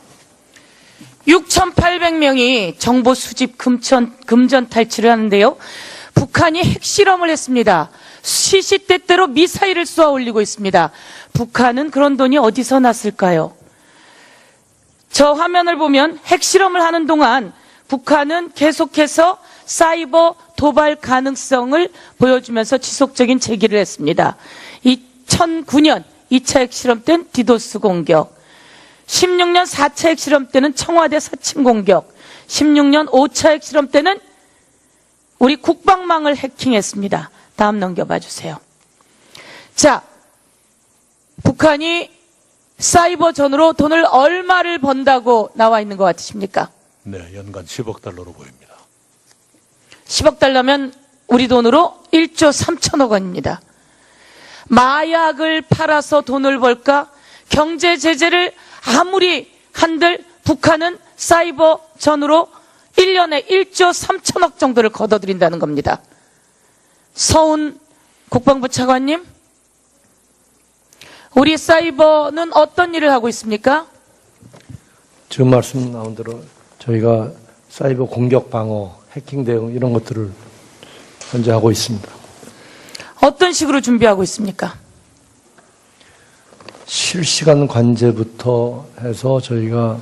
6,800명이 정보 수집 금전 탈취를 하는데요. 북한이 핵실험을 했습니다. 시시때때로 미사일을 쏘아 올리고 있습니다. 북한은 그런 돈이 어디서 났을까요? 저 화면을 보면 핵실험을 하는 동안 북한은 계속해서 사이버 도발 가능성을 보여주면서 지속적인 제기를 했습니다. 2009년 2차 핵실험 때는 디도스 공격, 16년 4차 핵실험 때는 청와대 사칭 공격, 16년 5차 핵실험 때는 우리 국방망을 해킹했습니다. 다음 넘겨봐 주세요. 자, 북한이 사이버전으로 돈을 얼마를 번다고 나와 있는 것 같으십니까? 네, 연간 10억 달러로 보입니다. 10억 달러면 우리 돈으로 1조 3천억 원입니다. 마약을 팔아서 돈을 벌까? 경제 제재를 아무리 한들 북한은 사이버전으로 1년에 1조 3천억 정도를 걷어들인다는 겁니다. 서훈 국방부 차관님, 우리 사이버는 어떤 일을 하고 있습니까? 지금 말씀 나온 대로 저희가 사이버 공격 방어, 해킹 대응 이런 것들을 현재 하고 있습니다. 어떤 식으로 준비하고 있습니까? 실시간 관제부터 해서 저희가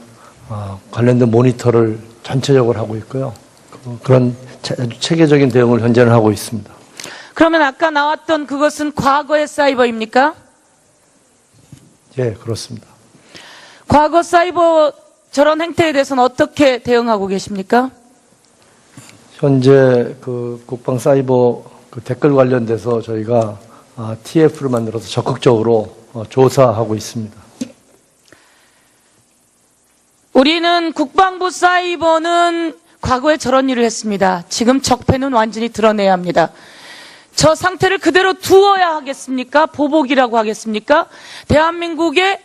관련된 모니터를 전체적으로 하고 있고요. 그런 아주 체계적인 대응을 현재는 하고 있습니다. 그러면 아까 나왔던 그것은 과거의 사이버입니까? 예, 그렇습니다. 과거 사이버 저런 행태에 대해서는 어떻게 대응하고 계십니까? 현재 그 국방 사이버 그 댓글 관련돼서 저희가 TF를 만들어서 적극적으로 조사하고 있습니다. 우리는 국방부 사이버는 과거에 저런 일을 했습니다. 지금 적폐는 완전히 드러내야 합니다. 저 상태를 그대로 두어야 하겠습니까? 보복이라고 하겠습니까? 대한민국의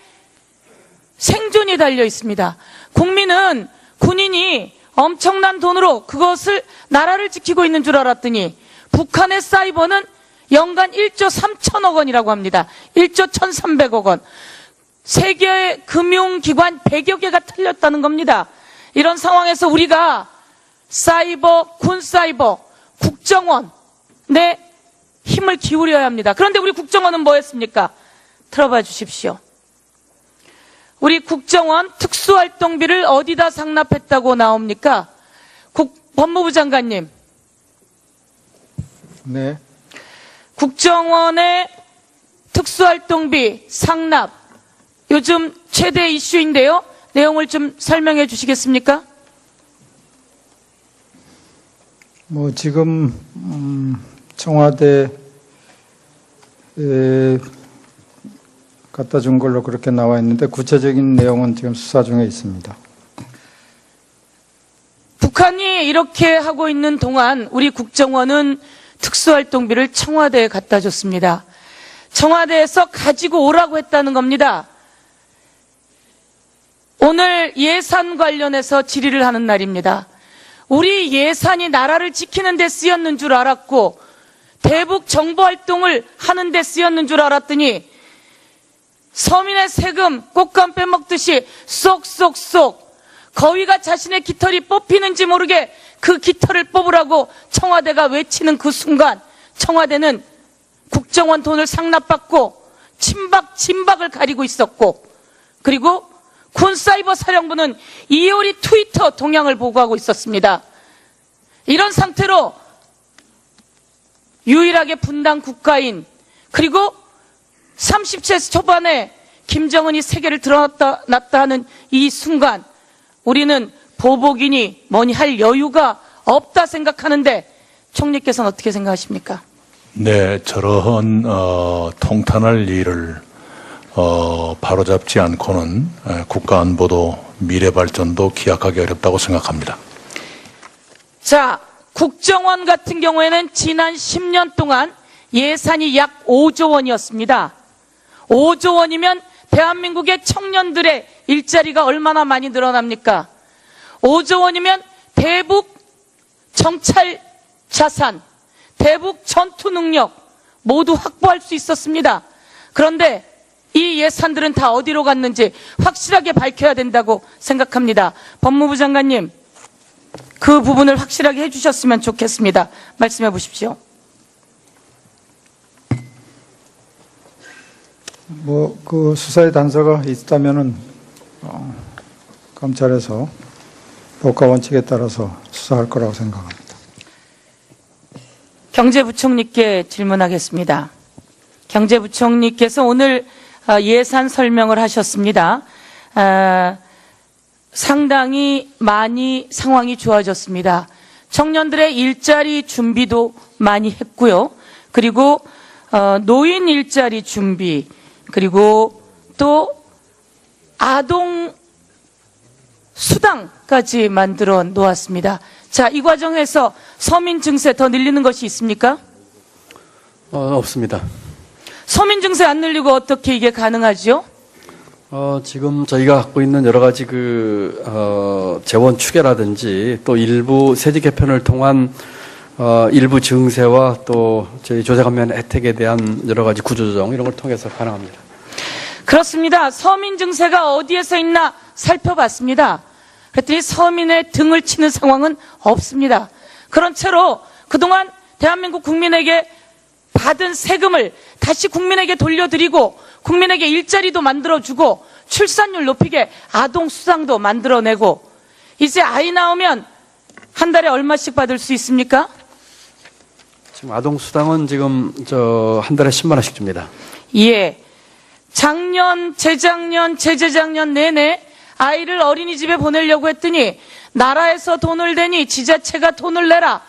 생존이 달려 있습니다. 국민은 군인이 엄청난 돈으로 그것을 나라를 지키고 있는 줄 알았더니 북한의 사이버는 연간 1조 3천억 원이라고 합니다. 1조 1,300억 원. 세계의 금융기관 100여 개가 틀렸다는 겁니다. 이런 상황에서 우리가 사이버, 군사이버, 국정원에 힘을 기울여야 합니다. 그런데 우리 국정원은 뭐 했습니까? 들어봐 주십시오. 우리 국정원 특수활동비를 어디다 상납했다고 나옵니까? 법무부 장관님. 네. 국정원의 특수활동비 상납 요즘 최대 이슈인데요. 내용을 좀 설명해 주시겠습니까? 뭐 지금 청와대에 갖다 준 걸로 그렇게 나와 있는데 구체적인 내용은 지금 수사 중에 있습니다. 북한이 이렇게 하고 있는 동안 우리 국정원은 특수활동비를 청와대에 갖다 줬습니다. 청와대에서 가지고 오라고 했다는 겁니다. 오늘 예산 관련해서 질의를 하는 날입니다. 우리 예산이 나라를 지키는 데 쓰였는 줄 알았고 대북 정보활동을 하는 데 쓰였는 줄 알았더니 서민의 세금 꽃감 빼먹듯이 쏙쏙쏙 거위가 자신의 깃털이 뽑히는지 모르게 그 깃털을 뽑으라고 청와대가 외치는 그 순간 청와대는 국정원 돈을 상납받고 진박을 가리고 있었고 그리고 군사이버 사령부는 이효리 트위터 동향을 보고하고 있었습니다. 이런 상태로 유일하게 분단 국가인 그리고 30세 초반에 김정은이 세계를 드러났다 하는 이 순간 우리는 보복이니 뭐니 할 여유가 없다 생각하는데 총리께서는 어떻게 생각하십니까? 네, 저런 통탄할 일을 바로잡지 않고는 국가 안보도 미래 발전도 기약하기 어렵다고 생각합니다. 자, 국정원 같은 경우에는 지난 10년 동안 예산이 약 5조 원이었습니다. 5조 원이면 대한민국의 청년들의 일자리가 얼마나 많이 늘어납니까? 5조 원이면 대북 정찰 자산, 대북 전투 능력 모두 확보할 수 있었습니다. 그런데 이 예산들은 다 어디로 갔는지 확실하게 밝혀야 된다고 생각합니다. 법무부 장관님, 그 부분을 확실하게 해주셨으면 좋겠습니다. 말씀해 보십시오. 뭐 그 수사의 단서가 있다면은 검찰에서 법과 원칙에 따라서 수사할 거라고 생각합니다. 경제부총리께 질문하겠습니다. 경제부총리께서 오늘 예산 설명을 하셨습니다. 상당히 많이 상황이 좋아졌습니다. 청년들의 일자리 준비도 많이 했고요. 그리고 노인 일자리 준비 그리고 또 아동 수당까지 만들어 놓았습니다. 자, 이 과정에서 서민 증세 더 늘리는 것이 있습니까? 없습니다. 서민 증세 안 늘리고 어떻게 이게 가능하죠? 지금 저희가 갖고 있는 여러 가지 재원 추계라든지 또 일부 세제 개편을 통한 일부 증세와 또 저희 조세감면 혜택에 대한 여러 가지 구조조정 이런 걸 통해서 가능합니다. 그렇습니다. 서민 증세가 어디에서 있나 살펴봤습니다. 그랬더니 서민의 등을 치는 상황은 없습니다. 그런 채로 그동안 대한민국 국민에게 받은 세금을 다시 국민에게 돌려드리고 국민에게 일자리도 만들어주고 출산율 높이게 아동 수당도 만들어내고 이제 아이 나오면 한 달에 얼마씩 받을 수 있습니까? 지금 아동 수당은 지금 한 달에 10만 원씩 줍니다. 예. 작년, 재작년, 재재작년 내내 아이를 어린이집에 보내려고 했더니 나라에서 돈을 대니 지자체가 돈을 내라.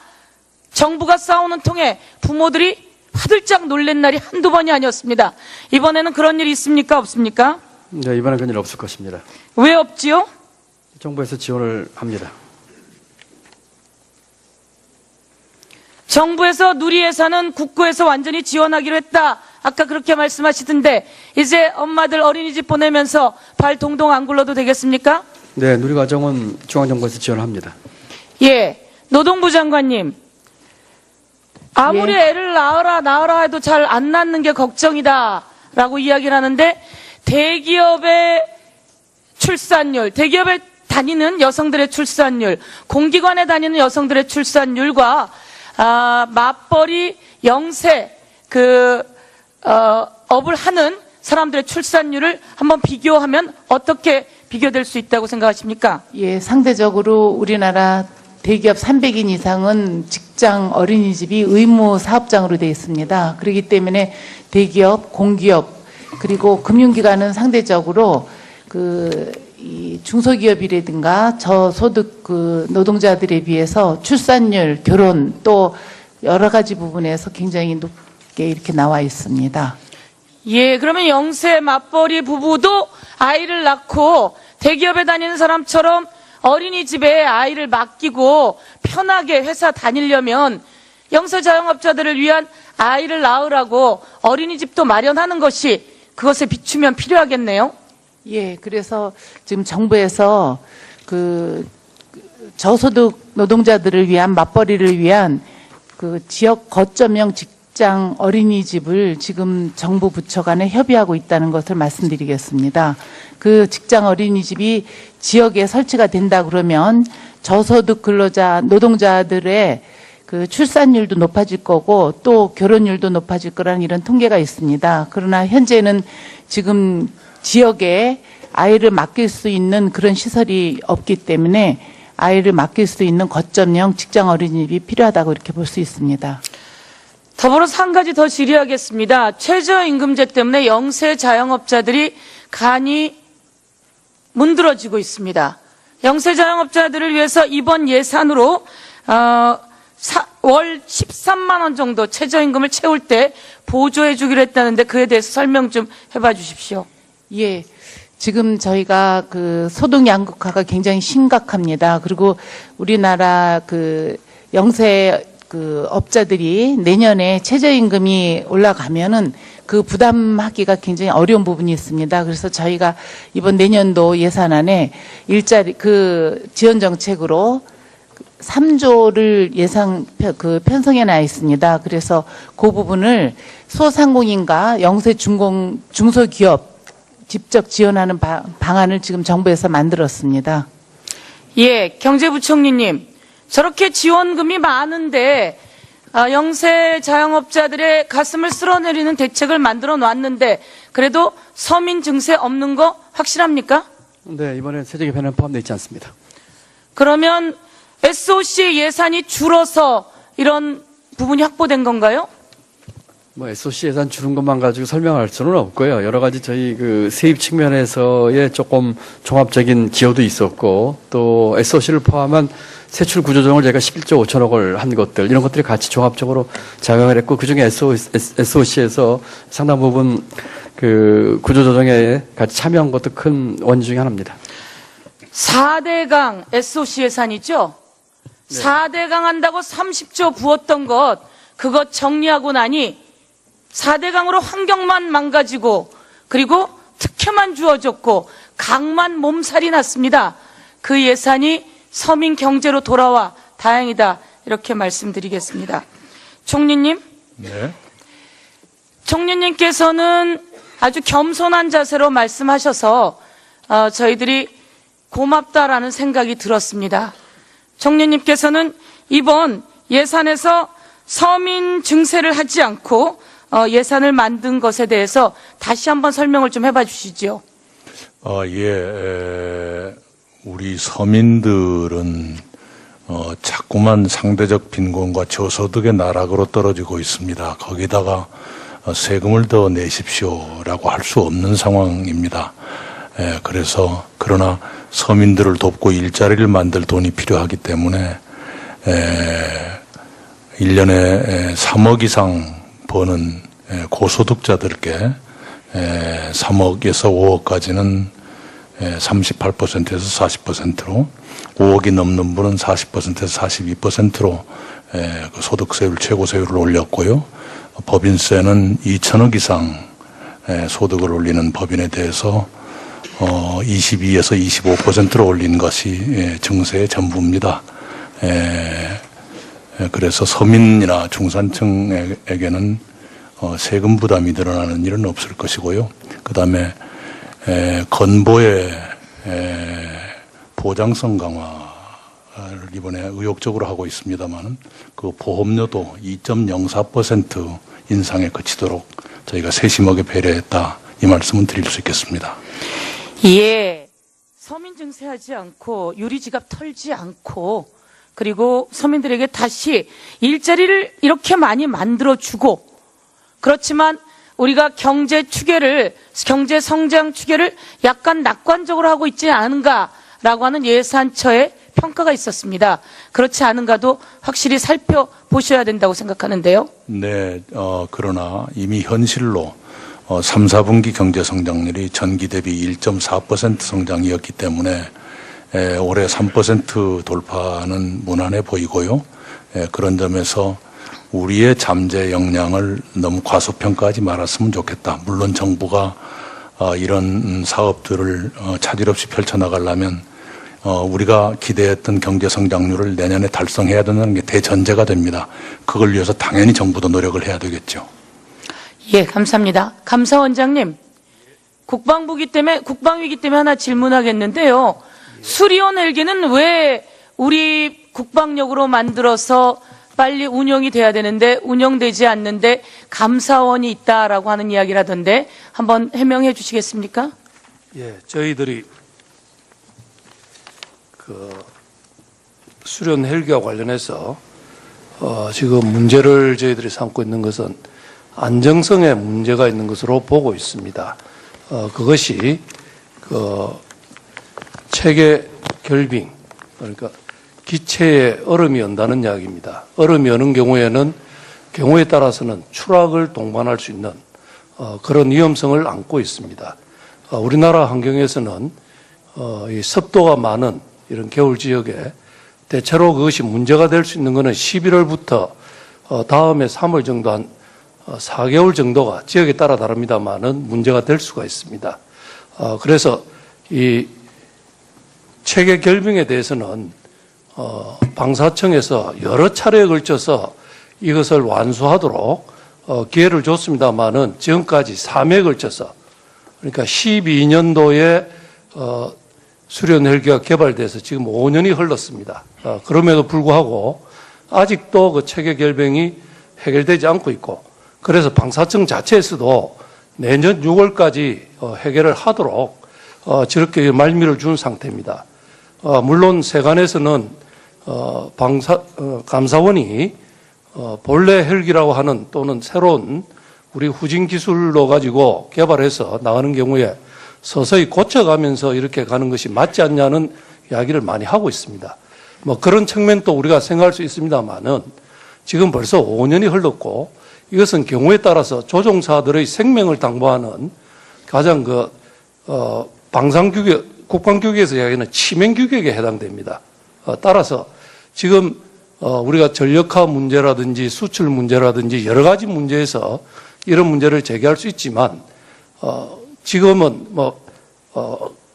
정부가 싸우는 통에 부모들이 화들짝 놀란 날이 한두 번이 아니었습니다. 이번에는 그런 일이 있습니까? 없습니까? 네, 이번엔 그런 일 없을 것입니다. 왜 없지요? 정부에서 지원을 합니다. 정부에서 누리 예산은 국고에서 완전히 지원하기로 했다. 아까 그렇게 말씀하시던데 이제 엄마들 어린이집 보내면서 발 동동 안 굴러도 되겠습니까? 네, 누리과정은 중앙정부에서 지원합니다. 예, 노동부 장관님. 아무리 애를 낳으라 해도 잘 안 낳는 게 걱정이다라고 이야기를 하는데 대기업의 출산율, 대기업에 다니는 여성들의 출산율, 공기관에 다니는 여성들의 출산율과 맞벌이 영세 업을 하는 사람들의 출산율을 한번 비교하면 어떻게 비교될 수 있다고 생각하십니까? 예, 상대적으로 우리나라 대기업 300인 이상은 직장 어린이집이 의무 사업장으로 되어 있습니다. 그렇기 때문에 대기업, 공기업, 그리고 금융기관은 상대적으로 이 중소기업이라든가 저소득 노동자들에 비해서 출산율, 결혼 또 여러 가지 부분에서 굉장히 높게 이렇게 나와 있습니다. 예, 그러면 영세 맞벌이 부부도 아이를 낳고 대기업에 다니는 사람처럼 어린이집에 아이를 맡기고 편하게 회사 다니려면 영세 자영업자들을 위한 아이를 낳으라고 어린이집도 마련하는 것이 그것에 비추면 필요하겠네요. 예, 그래서 지금 정부에서 저소득 노동자들을 위한 맞벌이를 위한 지역 거점형 직장 어린이집을 지금 정부 부처 간에 협의하고 있다는 것을 말씀드리겠습니다. 그 직장 어린이집이 지역에 설치가 된다 그러면 저소득 근로자 노동자들의 출산율도 높아질 거고 또 결혼율도 높아질 거라는 이런 통계가 있습니다. 그러나 현재는 지금 지역에 아이를 맡길 수 있는 그런 시설이 없기 때문에 아이를 맡길 수 있는 거점형 직장 어린이집이 필요하다고 이렇게 볼 수 있습니다. 더불어서 한 가지 더 질의하겠습니다. 최저임금제 때문에 영세 자영업자들이 간이 문드러지고 있습니다. 영세 자영업자들을 위해서 이번 예산으로 월 13만 원 정도 최저임금을 채울 때 보조해 주기로 했다는데 그에 대해서 설명 좀 해봐 주십시오. 예. 지금 저희가 소득 양극화가 굉장히 심각합니다. 그리고 우리나라 영세 업자들이 내년에 최저임금이 올라가면은 부담하기가 굉장히 어려운 부분이 있습니다. 그래서 저희가 이번 내년도 예산안에 일자리 지원 정책으로 3조를 편성해 놔 있습니다. 그래서 그 부분을 소상공인과 영세 중소기업 직접 지원하는 방안을 지금 정부에서 만들었습니다. 예, 경제부총리님. 저렇게 지원금이 많은데 영세 자영업자들의 가슴을 쓸어내리는 대책을 만들어 놨는데 그래도 서민 증세 없는 거 확실합니까? 네, 이번에 세제 개편은 포함되어 있지 않습니다. 그러면 SOC 예산이 줄어서 이런 부분이 확보된 건가요? SOC 예산 줄은 것만 가지고 설명할 수는 없고요. 여러 가지 저희 세입 측면에서의 조금 종합적인 기여도 있었고 또 SOC를 포함한 세출 구조조정을 저희가 11조 5천억을 한 것들 이런 것들이 같이 종합적으로 작용을 했고 그중에 SOC에서 상당 부분 구조조정에 같이 참여한 것도 큰 원인 중에 하나입니다. 4대강 SOC 예산이죠? 네. 4대강 한다고 30조 부었던 것 그것 정리하고 나니 4대강으로 환경만 망가지고 그리고 특혜만 주어졌고 강만 몸살이 났습니다. 그 예산이 서민 경제로 돌아와 다행이다 이렇게 말씀드리겠습니다. 총리님. 네. 총리님께서는 아주 겸손한 자세로 말씀하셔서 저희들이 고맙다라는 생각이 들었습니다. 총리님께서는 이번 예산에서 서민 증세를 하지 않고 예산을 만든 것에 대해서 다시 한번 설명을 좀 해봐 주시죠. 우리 서민들은 자꾸만 상대적 빈곤과 저소득의 나락으로 떨어지고 있습니다. 거기다가 세금을 더 내십시오라고 할 수 없는 상황입니다. 그래서 그러나 서민들을 돕고 일자리를 만들 돈이 필요하기 때문에 1년에 3억 이상 버는 고소득자들께 3억에서 5억까지는 38%에서 40%로, 5억이 넘는 분은 40%에서 42%로 그 소득세율 최고세율을 올렸고요. 법인세는 2천억 이상 소득을 올리는 법인에 대해서 22에서 25%로 올린 것이 증세의 전부입니다. 그래서 서민이나 중산층에게는 세금 부담이 늘어나는 일은 없을 것이고요. 그 다음에 건보의 보장성 강화를 이번에 의욕적으로 하고 있습니다만 그 보험료도 2.04% 인상에 그치도록 저희가 세심하게 배려했다, 이 말씀은 드릴 수 있겠습니다. 예, 서민 증세하지 않고 유리지갑 털지 않고 그리고 서민들에게 다시 일자리를 이렇게 많이 만들어주고, 그렇지만 우리가 경제 성장 추계를 약간 낙관적으로 하고 있지 않은가라고 하는 예산처의 평가가 있었습니다. 그렇지 않은가도 확실히 살펴보셔야 된다고 생각하는데요. 네, 그러나 이미 현실로 3, 4분기 경제 성장률이 전기 대비 1.4% 성장이었기 때문에 올해 3% 돌파는 무난해 보이고요. 그런 점에서 우리의 잠재 역량을 너무 과소평가하지 말았으면 좋겠다. 물론 정부가 이런 사업들을 차질 없이 펼쳐나가려면 우리가 기대했던 경제 성장률을 내년에 달성해야 된다는 게 대전제가 됩니다. 그걸 위해서 당연히 정부도 노력을 해야 되겠죠. 예, 감사합니다. 감사원장님, 국방위기 때문에 하나 질문하겠는데요. 수리온 헬기는 왜 우리 국방력으로 만들어서 빨리 운영이 돼야 되는데 운영되지 않는데 감사원이 있다라고 하는 이야기라던데 한번 해명해 주시겠습니까? 예, 저희들이 그 수련 헬기와 관련해서 지금 문제를 저희들이 삼고 있는 것은 안정성에 문제가 있는 것으로 보고 있습니다. 그것이 그 체계 결빙, 그러니까 기체에 얼음이 연다는 이야기입니다. 얼음이 여는 경우에는 경우에 따라서는 추락을 동반할 수 있는 그런 위험성을 안고 있습니다. 우리나라 환경에서는 이 습도가 많은 이런 겨울 지역에 대체로 그것이 문제가 될 수 있는 것은 11월부터 다음에 3월 정도 한 4개월 정도가 지역에 따라 다릅니다만은 문제가 될 수가 있습니다. 그래서 이 체계 결빙에 대해서는 방사청에서 여러 차례에 걸쳐서 이것을 완수하도록 기회를 줬습니다만은 지금까지 3회에 걸쳐서, 그러니까 12년도에 수련 헬기가 개발돼서 지금 5년이 흘렀습니다. 그럼에도 불구하고 아직도 그 체계 결빙이 해결되지 않고 있고, 그래서 방사청 자체에서도 내년 6월까지 해결을 하도록 저렇게 말미를 준 상태입니다. 물론 세관에서는 감사원이 본래 헬기라고 하는 또는 새로운 우리 후진 기술로 가지고 개발해서 나가는 경우에 서서히 고쳐가면서 이렇게 가는 것이 맞지 않냐는 이야기를 많이 하고 있습니다. 뭐 그런 측면도 우리가 생각할 수 있습니다만은 지금 벌써 5년이 흘렀고 이것은 경우에 따라서 조종사들의 생명을 당보하는 가장 방산규격, 국방규격에서 이야기하는 치명규격에 해당됩니다. 따라서 지금 우리가 전력화 문제라든지 수출 문제라든지 여러 가지 문제에서 이런 문제를 제기할 수 있지만 지금은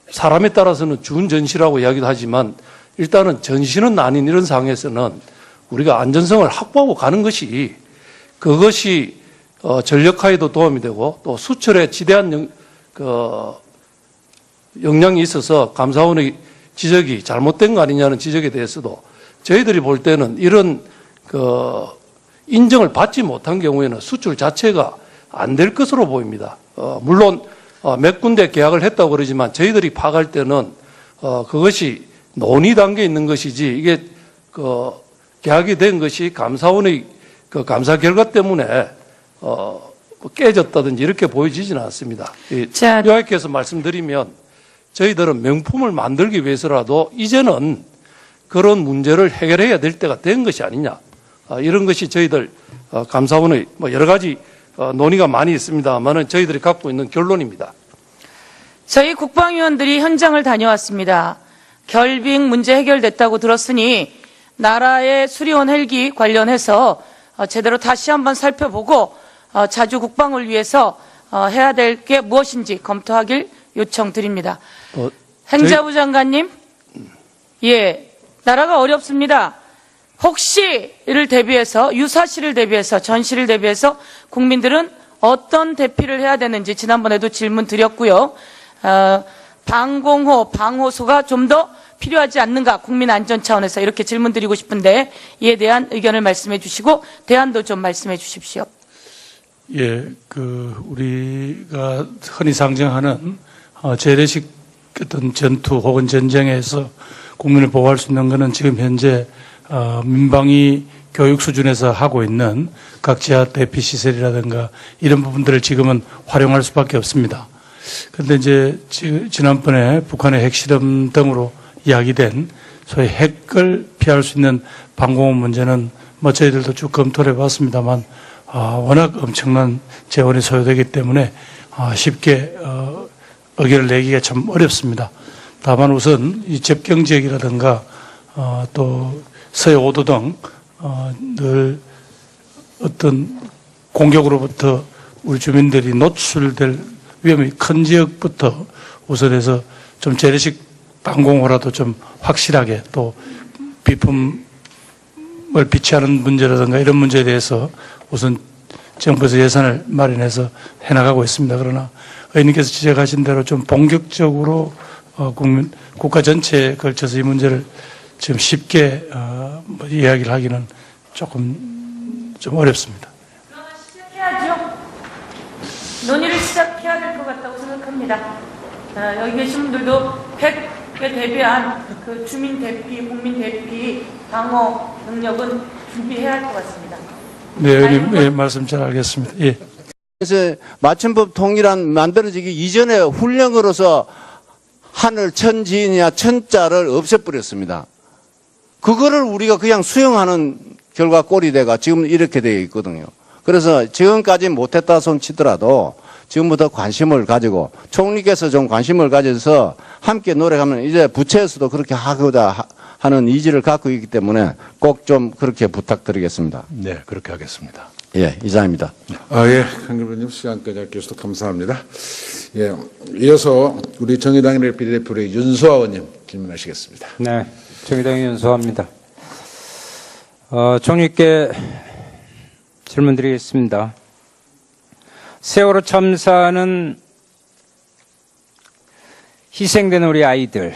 사람에 따라서는 준전시라고 이야기도 하지만 일단은 전시는 아닌 이런 상황에서는 우리가 안전성을 확보하고 가는 것이 그것이 전력화에도 도움이 되고 또 수출에 지대한 영향이 있어서 감사원의 지적이 잘못된 거 아니냐는 지적에 대해서도 저희들이 볼 때는 이런 인정을 받지 못한 경우에는 수출 자체가 안 될 것으로 보입니다. 물론 몇 군데 계약을 했다고 그러지만 저희들이 파악할 때는 그것이 논의 단계에 있는 것이지 이게 계약이 된 것이 감사원의 감사 결과 때문에 깨졌다든지 이렇게 보여지지는 않습니다. 요약해서 말씀드리면 저희들은 명품을 만들기 위해서라도 이제는 그런 문제를 해결해야 될 때가 된 것이 아니냐, 이런 것이 저희들 감사원의 뭐 여러 가지 논의가 많이 있습니다만은 저희들이 갖고 있는 결론입니다. 저희 국방위원들이 현장을 다녀왔습니다. 결빙 문제 해결됐다고 들었으니 나라의 수리원 헬기 관련해서 제대로 다시 한번 살펴보고 자주 국방을 위해서 해야 될 게 무엇인지 검토하길 요청드립니다. 행자부 장관님, 예, 나라가 어렵습니다. 혹시를 대비해서 유사시를 대비해서 전시를 대비해서 국민들은 어떤 대피를 해야 되는지 지난번에도 질문 드렸고요. 방공호, 방호소가 좀 더 필요하지 않는가 국민 안전 차원에서 이렇게 질문 드리고 싶은데 이에 대한 의견을 말씀해 주시고 대안도 좀 말씀해 주십시오. 예, 우리가 흔히 상정하는 재래식 어떤 전투 혹은 전쟁에서 국민을 보호할 수 있는 것은 지금 현재 민방위 교육 수준에서 하고 있는 각 지하 대피 시설이라든가 이런 부분들을 지금은 활용할 수밖에 없습니다. 그런데 이제 지난번에 북한의 핵실험 등으로 이야기된 소위 핵을 피할 수 있는 방공호 문제는 뭐 저희들도 쭉 검토를 해봤습니다만 워낙 엄청난 재원이 소요되기 때문에 쉽게 의견을 내기가 참 어렵습니다. 다만 우선 이 접경 지역이라든가 또 서해 5도 등 늘 어떤 공격으로부터 우리 주민들이 노출될 위험이 큰 지역부터 우선해서 좀 재래식 방공호라도 좀 확실하게 또 비품을 비치하는 문제라든가 이런 문제에 대해서 우선 정부에서 예산을 마련해서 해나가고 있습니다. 그러나 의원님께서 지적하신 대로 좀 본격적으로 국가 전체에 걸쳐서 이 문제를 지금 쉽게 이야기를 하기는 조금 좀 어렵습니다. 그러면 시작해야죠. 논의를 시작해야 될 것 같다고 생각합니다. 여기 계신 분들도 100에 대비한 그 주민 대피, 국민 대피 방어 능력은 준비해야 할 것 같습니다. 네, 의원님, 예, 말씀 잘 알겠습니다. 예. 그래서 맞춤법 통일안 만들어지기 이전에 훈령으로서 하늘 천지냐 천자를 없애버렸습니다. 그거를 우리가 그냥 수용하는 결과 꼴이 돼가 지금 이렇게 되어 있거든요. 그래서 지금까지 못했다 손 치더라도 지금부터 관심을 가지고 총리께서 좀 관심을 가져서 함께 노력하면 이제 부처에서도 그렇게 하고자 하는 의지를 갖고 있기 때문에 꼭 좀 그렇게 부탁드리겠습니다. 네, 그렇게 하겠습니다. 예, 이상입니다. 예, 강길부님 시간까지 아껴주셔서 감사합니다. 예, 이어서 우리 정의당의 비례대표의 윤소아 의원님 질문하시겠습니다. 네, 정의당의 윤소아입니다. 총리께 질문드리겠습니다. 세월호 참사는 희생된 우리 아이들,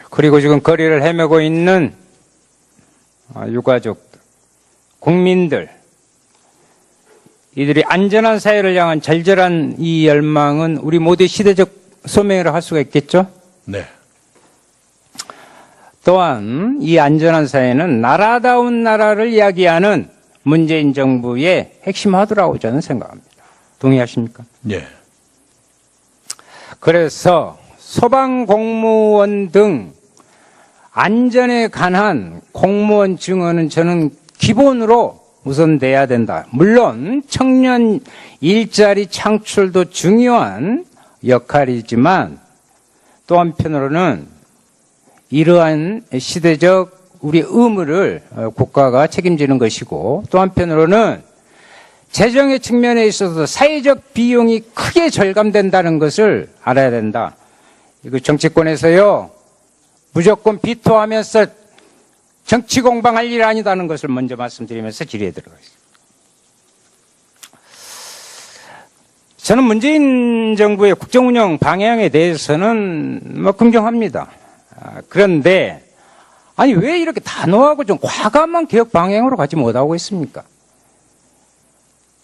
그리고 지금 거리를 헤매고 있는 유가족들, 국민들, 이들이 안전한 사회를 향한 절절한 이 열망은 우리 모두의 시대적 소명이라 할 수가 있겠죠? 네. 또한 이 안전한 사회는 나라다운 나라를 이야기하는 문재인 정부의 핵심 하드라고 저는 생각합니다. 동의하십니까? 예. 그래서 소방공무원 등 안전에 관한 공무원 증언은 저는 기본으로 우선 돼야 된다. 물론 청년 일자리 창출도 중요한 역할이지만 또 한편으로는 이러한 시대적 우리 의무를 국가가 책임지는 것이고 또 한편으로는 재정의 측면에 있어서 사회적 비용이 크게 절감된다는 것을 알아야 된다. 이거 정치권에서요 무조건 비토하면서 정치 공방할 일 아니다는 것을 먼저 말씀드리면서 질의에 들어가겠습니다. 저는 문재인 정부의 국정운영 방향에 대해서는 긍정합니다. 그런데 아니 왜 이렇게 단호하고 좀 과감한 개혁 방향으로 가지 못하고 있습니까?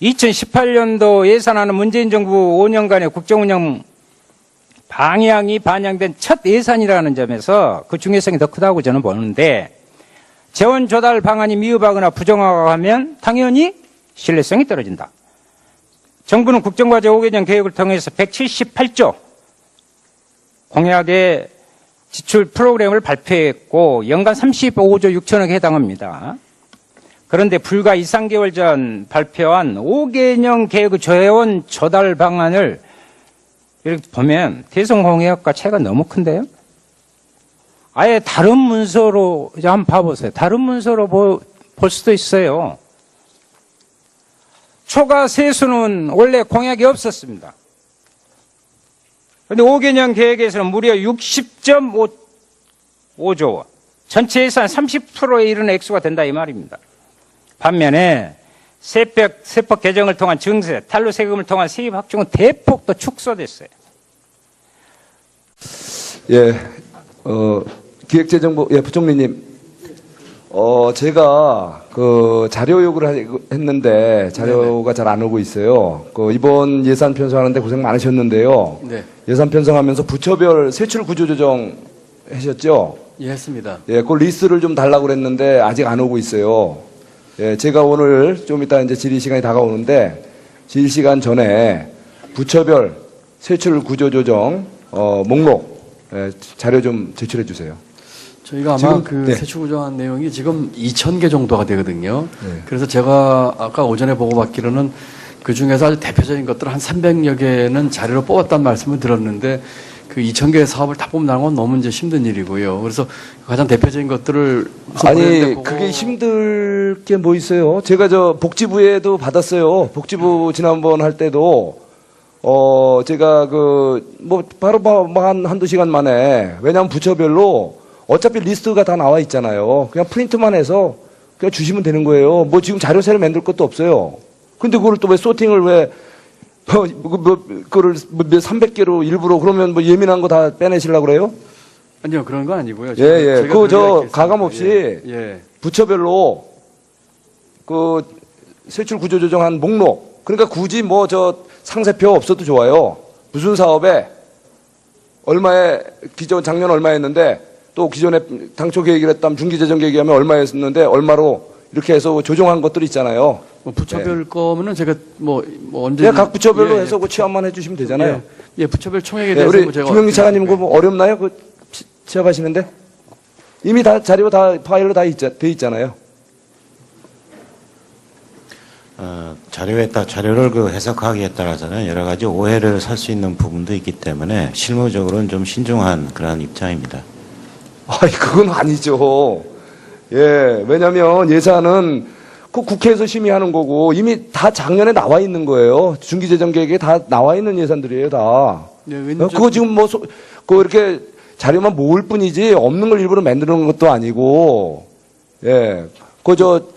2018년도 예산안은 문재인 정부 5년간의 국정운영 방향이 반영된 첫 예산이라는 점에서 그 중요성이 더 크다고 저는 보는데 재원 조달 방안이 미흡하거나 부정하면 당연히 신뢰성이 떨어진다. 정부는 국정과제 5개년 계획을 통해서 178조 공약의 지출 프로그램을 발표했고 연간 35조 6천억에 해당합니다. 그런데 불과 2, 3개월 전 발표한 5개년 계획 조회원 조달 방안을 이렇게 보면 대성공약과 차이가 너무 큰데요? 아예 다른 문서로 이제 한번 봐보세요. 다른 문서로 볼 수도 있어요. 초과 세수는 원래 공약이 없었습니다. 그런데 5개년 계획에서는 무려 60.5조 원, 전체 예산 30%에 이르는 액수가 된다 이 말입니다. 반면에 세법 개정을 통한 증세, 탈루 세금을 통한 세입 확충은 대폭 더 축소됐어요. 예, 기획재정부, 예, 부총리님. 제가 그 자료 요구를 했는데 자료가 잘 안 오고 있어요. 이번 예산 편성하는데 고생 많으셨는데요. 네. 예산 편성하면서 부처별 세출 구조 조정 하셨죠? 예, 했습니다. 예, 그 리스트를 좀 달라고 그랬는데 아직 안 오고 있어요. 예, 제가 오늘 좀 이따 이제 질의 시간이 다가오는데 질의 시간 전에 부처별 세출 구조 조정 목록 자료 좀 제출해 주세요. 저희가 아마 지금, 그 네. 세출 구조한 내용이 지금 2,000개 정도가 되거든요. 네. 그래서 제가 아까 오전에 보고받기로는 그 중에서 아주 대표적인 것들 한 300여 개는 자료로 뽑았다는 말씀을 들었는데 그 2,000개의 사업을 다 뽑는다는 건 너무 이제 힘든 일이고요. 그래서 가장 대표적인 것들을 아니 그게 힘들 게 뭐 있어요? 제가 저 복지부에도 받았어요. 복지부 지난번 할 때도 제가 뭐 바로 한두 시간 만에, 왜냐하면 부처별로 어차피 리스트가 다 나와 있잖아요. 그냥 프린트만 해서 그냥 주시면 되는 거예요. 뭐 지금 자료 새로 만들 것도 없어요. 근데 그걸 또 왜 소팅을 왜 그거를 300개로 일부러, 그러면 뭐 예민한 거 다 빼내시려고 그래요? 아니요, 그런 건 아니고요. 예. 가감 없이 예. 부처별로 그 세출 구조 조정한 목록. 그러니까 굳이 뭐 상세표 없어도 좋아요. 무슨 사업에 얼마에 작년 얼마였는데 또 기존에 당초 계획을 했다면 중기재정 계획하면 얼마였는데 얼마로 이렇게 해서 조정한 것들이 있잖아요. 뭐 부처별 거면은 제가 언제 각 부처별로 해서 그 취합만 해주시면 되잖아요. 예, 부처별 총액에 대해서 우리 김영기 차관님 그거 뭐 어렵나요? 그 취합하시는데 이미 다 자료 다 파일로 다 돼 있잖아요. 자료를 그 해석하기에 따라서는 여러 가지 오해를 살 수 있는 부분도 있기 때문에 실무적으로는 좀 신중한 그런 입장입니다. 그건 아니죠. 예, 왜냐면 예산은 그 국회에서 심의하는 거고 이미 다 작년에 나와 있는 거예요. 중기재정 계획에 다 나와 있는 예산들이에요, 다. 예, 그거 지금 이렇게 자료만 모을 뿐이지 없는 걸 일부러 만드는 것도 아니고, 예,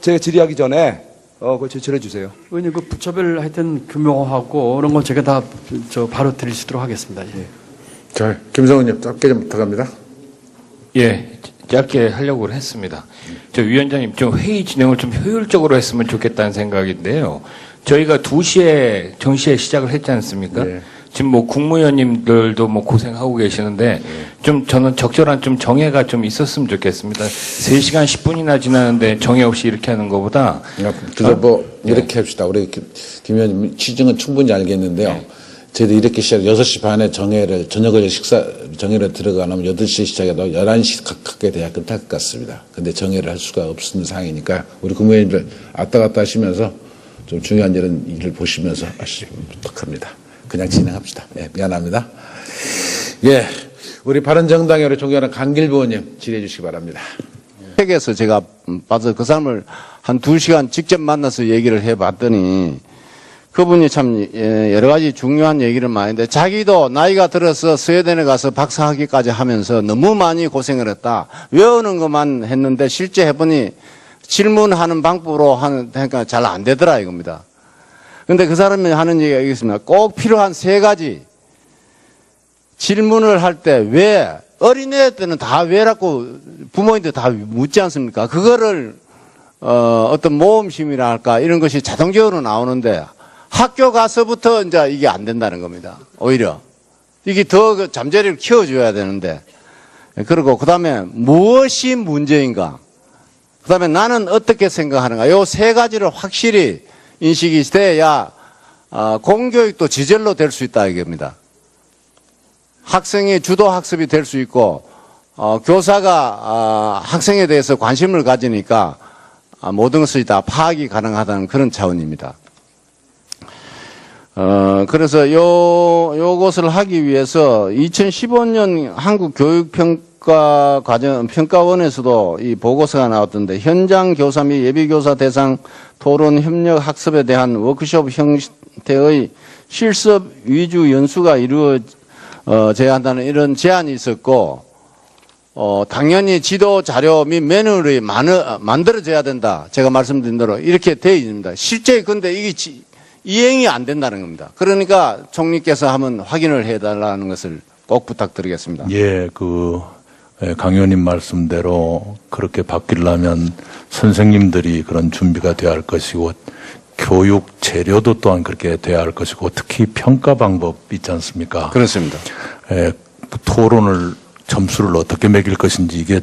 제가 질의하기 전에 그거 제출해 주세요. 의원님, 그 부처별 하여튼 규모하고 그런 건 제가 다 바로 드릴 수 있도록 하겠습니다. 예. 자, 김성훈님 짧게 좀 부탁합니다. 예, 짧게 하려고 했습니다. 위원장님, 좀 회의 진행을 좀 효율적으로 했으면 좋겠다는 생각인데요. 저희가 2시에 정시에 시작을 했지 않습니까? 네. 지금 뭐 국무위원님들도 뭐 고생하고 계시는데 좀 저는 적절한 좀 정해가 좀 있었으면 좋겠습니다. 3시간 10분이나 지나는데 정해 없이 이렇게 하는 것보다. 그래서 이렇게 합시다. 우리 김 의원님 취지는 충분히 알겠는데요. 저희도 이렇게 시작 6시 반에 저녁을 정회를 들어가면 8시에 시작해도 11시 가깝게 돼야 끝날 것 같습니다. 근데 정회를 할 수가 없는 상황이니까 우리 국무위원님들 왔다 갔다 하시면서 좀 중요한 일을 보시면서 하시면 부탁합니다. 그냥 진행합시다. 예, 미안합니다. 예, 우리 바른정당의 우리 존경하는 강길부 의원님 질의해 주시기 바랍니다. 책에서 제가 봐서 그 사람을 한 2시간 직접 만나서 얘기를 해봤더니 그분이 참 여러 가지 중요한 얘기를 많이 했는데 자기도 나이가 들어서 스웨덴에 가서 박사학위까지 하면서 너무 많이 고생을 했다. 외우는 것만 했는데 실제 해보니 질문하는 방법으로 하니까 잘 안 되더라 이겁니다. 근데 그 사람이 하는 얘기가 있습니다. 꼭 필요한 3가지. 질문을 할 때 왜, 어린애 때는 다 왜라고 부모님들 다 묻지 않습니까? 그거를, 어떤 모험심이라 할까, 이런 것이 자동적으로 나오는데 학교 가서부터 이제 이게 안 된다는 겁니다. 오히려. 이게 더 잠재력을 키워줘야 되는데. 그리고 그 다음에 무엇이 문제인가? 그 다음에 나는 어떻게 생각하는가? 요 3가지를 확실히 인식이 돼야 공교육도 지절로 될 수 있다 이겁니다. 학생이 주도 학습이 될 수 있고 교사가 학생에 대해서 관심을 가지니까 모든 것이 다 파악이 가능하다는 그런 차원입니다. 그래서 요것을 하기 위해서 2015년 한국교육평가원에서도 이 보고서가 나왔던데, 현장 교사 및 예비교사 대상 토론 협력 학습에 대한 워크숍 형태의 실습 위주 연수가 이루어져야 한다는 이런 제안이 있었고, 당연히 지도 자료 및 매뉴얼이 만들어져야 된다. 제가 말씀드린 대로 이렇게 되어 있습니다. 실제 근데 이게 이행이 안 된다는 겁니다. 그러니까 총리께서 한번 확인을 해달라는 것을 꼭 부탁드리겠습니다. 예, 강 의원님 말씀대로 그렇게 바뀌려면 선생님들이 그런 준비가 돼야 할 것이고, 교육 재료도 또한 그렇게 돼야 할 것이고, 특히 평가 방법 있지 않습니까? 그렇습니다. 토론을 점수를 어떻게 매길 것인지, 이게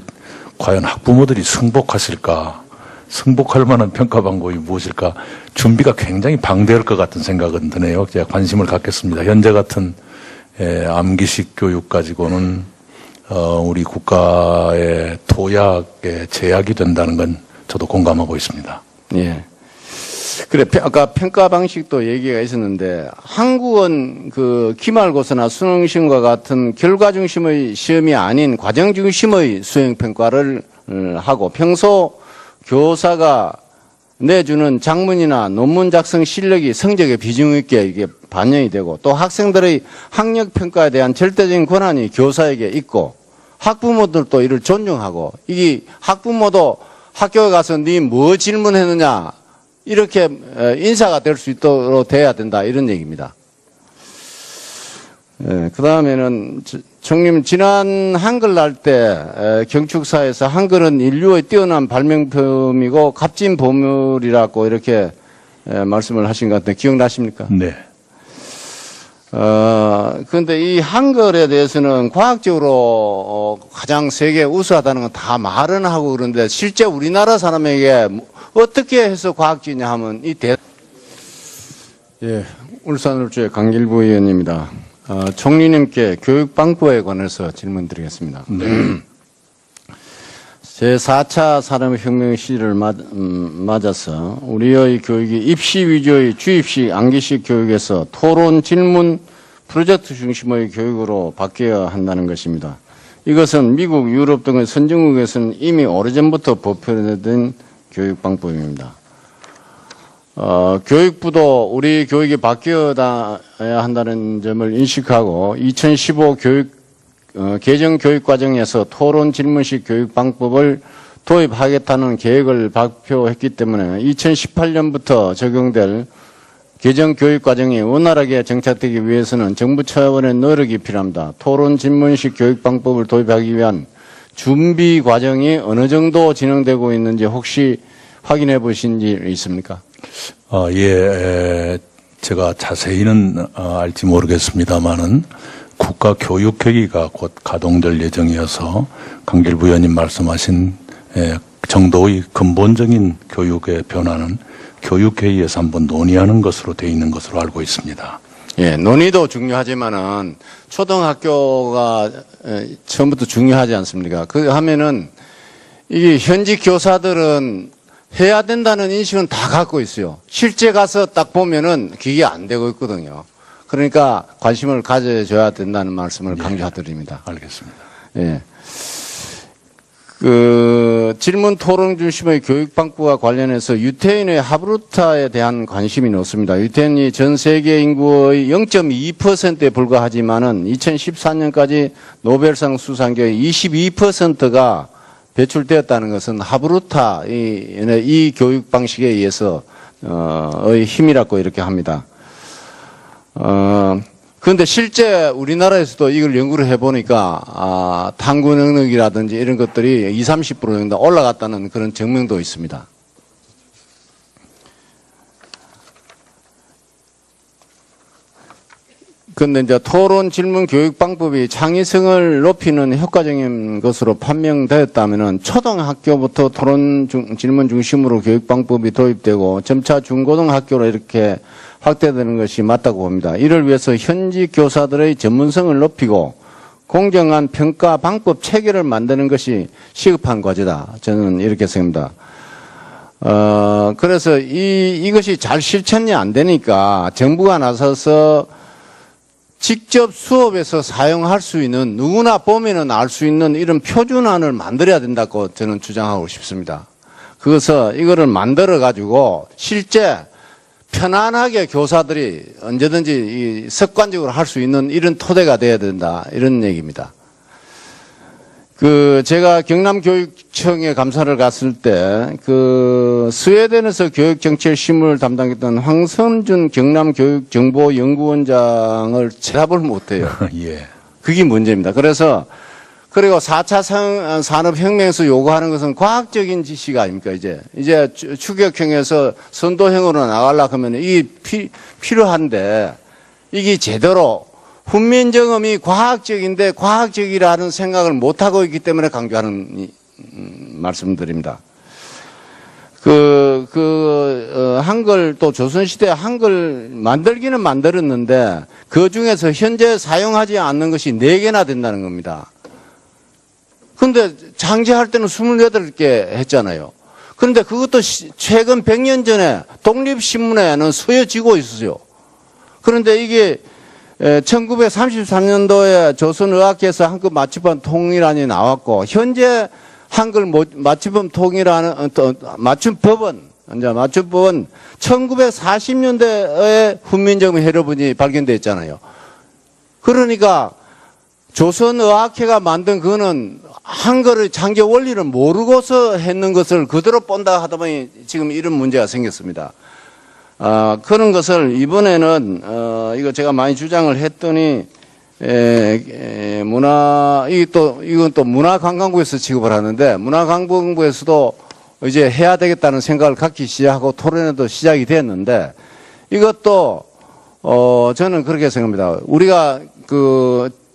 과연 학부모들이 승복하실까, 승복할 만한 평가 방법이 무엇일까, 준비가 굉장히 방대할 것 같은 생각은 드네요. 제가 관심을 갖겠습니다. 현재 같은 암기식 교육 가지고는 우리 국가의 토약에 제약이 된다는 건 저도 공감하고 있습니다. 예. 그래, 아까 평가 방식도 얘기가 있었는데, 한국은 기말고사나 수능시험과 같은 결과 중심의 시험이 아닌 과정 중심의 수행평가를 하고, 평소 교사가 내주는 작문이나 논문 작성 실력이 성적에 비중 있게 이게 반영이 되고, 또 학생들의 학력 평가에 대한 절대적인 권한이 교사에게 있고, 학부모들도 이를 존중하고, 이게 학부모도 학교에 가서 네 뭐 질문했느냐, 이렇게 인사가 될 수 있도록 돼야 된다, 이런 얘기입니다. 그 다음에는 총님, 지난 한글날 때 경축사에서 한글은 인류의 뛰어난 발명품이고 값진 보물이라고 이렇게 말씀을 하신 것 같은데 기억나십니까? 네. 그런데 이 한글에 대해서는 과학적으로 가장 세계 우수하다는 건 다 말은 하고 그런데, 실제 우리나라 사람에게 어떻게 해서 과학적이냐 하면 울산을주의 강길부 의원입니다. 총리님께 교육방법에 관해서 질문드리겠습니다. 네. 제4차 산업혁명 시대를 맞아서 우리의 교육이 입시 위주의 주입식 암기식 교육에서 토론, 질문, 프로젝트 중심의 교육으로 바뀌어야 한다는 것입니다. 이것은 미국, 유럽 등의 선진국에서는 이미 오래전부터 보편화된 교육 방법입니다. 교육부도 우리 교육이 바뀌어야 한다는 점을 인식하고 2015 개정 교육 과정에서 토론 질문식 교육 방법을 도입하겠다는 계획을 발표했기 때문에 2018년부터 적용될 개정 교육 과정이 원활하게 정착되기 위해서는 정부 차원의 노력이 필요합니다. 토론 질문식 교육 방법을 도입하기 위한 준비 과정이 어느 정도 진행되고 있는지 혹시 확인해 보신 지 있습니까? 예, 제가 자세히는 알지 모르겠습니다만은 국가교육회의가 곧 가동될 예정이어서 강길부 의원님 말씀하신 정도의 근본적인 교육의 변화는 교육회의에서 한번 논의하는 것으로 되어 있는 것으로 알고 있습니다. 예, 논의도 중요하지만은 초등학교가 처음부터 중요하지 않습니까? 그 하면은 이게 현직 교사들은 해야 된다는 인식은 다 갖고 있어요. 실제 가서 딱 보면은 그게 안 되고 있거든요. 그러니까 관심을 가져줘야 된다는 말씀을 강조드립니다. 알겠습니다. 예. 질문 토론 중심의 교육 방법과 관련해서 유태인의 하브루타에 대한 관심이 높습니다. 유태인이 전 세계 인구의 0.2%에 불과하지만은 2014년까지 노벨상 수상자의 22%가 배출되었다는 것은 하브루타 이 교육 방식에 의해서 의 힘이라고 이렇게 합니다. 그런데 실제 우리나라에서도 이걸 연구를 해보니까 탐구 능력이라든지 이런 것들이 20, 30% 정도 올라갔다는 그런 증명도 있습니다. 그런데 이제 토론 질문 교육 방법이 창의성을 높이는 효과적인 것으로 판명되었다면은 초등학교부터 토론 질문 중심으로 교육 방법이 도입되고 점차 중고등학교로 이렇게 확대되는 것이 맞다고 봅니다. 이를 위해서 현직 교사들의 전문성을 높이고 공정한 평가 방법 체계를 만드는 것이 시급한 과제다. 저는 이렇게 생각합니다. 그래서 이것이 잘 실천이 안 되니까 정부가 나서서 직접 수업에서 사용할 수 있는, 누구나 보면은 알 수 있는 이런 표준안을 만들어야 된다고 저는 주장하고 싶습니다. 그래서 이거를 만들어 가지고 실제 편안하게 교사들이 언제든지 습관적으로 할 수 있는 이런 토대가 돼야 된다, 이런 얘기입니다. 제가 경남교육청에 감사를 갔을 때, 스웨덴에서 교육정책실무를 담당했던 황선준 경남교육정보연구원장을 제압을 못해요. 예. 그게 문제입니다. 그리고 4차 산업혁명에서 요구하는 것은 과학적인 지식 아닙니까, 이제 추격형에서 선도형으로 나가려고 하면 이게 필요한데, 이게 제대로 훈민정음이 과학적인데 과학적이라는 생각을 못하고 있기 때문에 강조하는 말씀드립니다. 한글, 또 조선시대 한글 만들기는 만들었는데 그 중에서 현재 사용하지 않는 것이 4개나 된다는 겁니다. 근데 장제할 때는 28개 했잖아요. 그런데 그것도 최근 100년 전에 독립신문에는 쓰여지고 있어요. 그런데 이게 1933년도에 조선의학회에서 한글 맞춤법 통일안이 나왔고, 현재 한글 맞춤법 통일안은, 맞춤법은 1940년대에 훈민정음 해로분이 발견되어 있잖아요. 그러니까 조선의학회가 만든 그거는 한글의 창제 원리를 모르고서 했는 것을 그대로 본다 하다 보니 지금 이런 문제가 생겼습니다. 그런 것을 이번에는 이거 제가 많이 주장을 했더니 이건 또 문화관광부에서 취급을 하는데, 문화관광부에서도 이제 해야 되겠다는 생각을 갖기 시작하고 토론회도 시작이 됐는데, 이것도 저는 그렇게 생각합니다. 우리가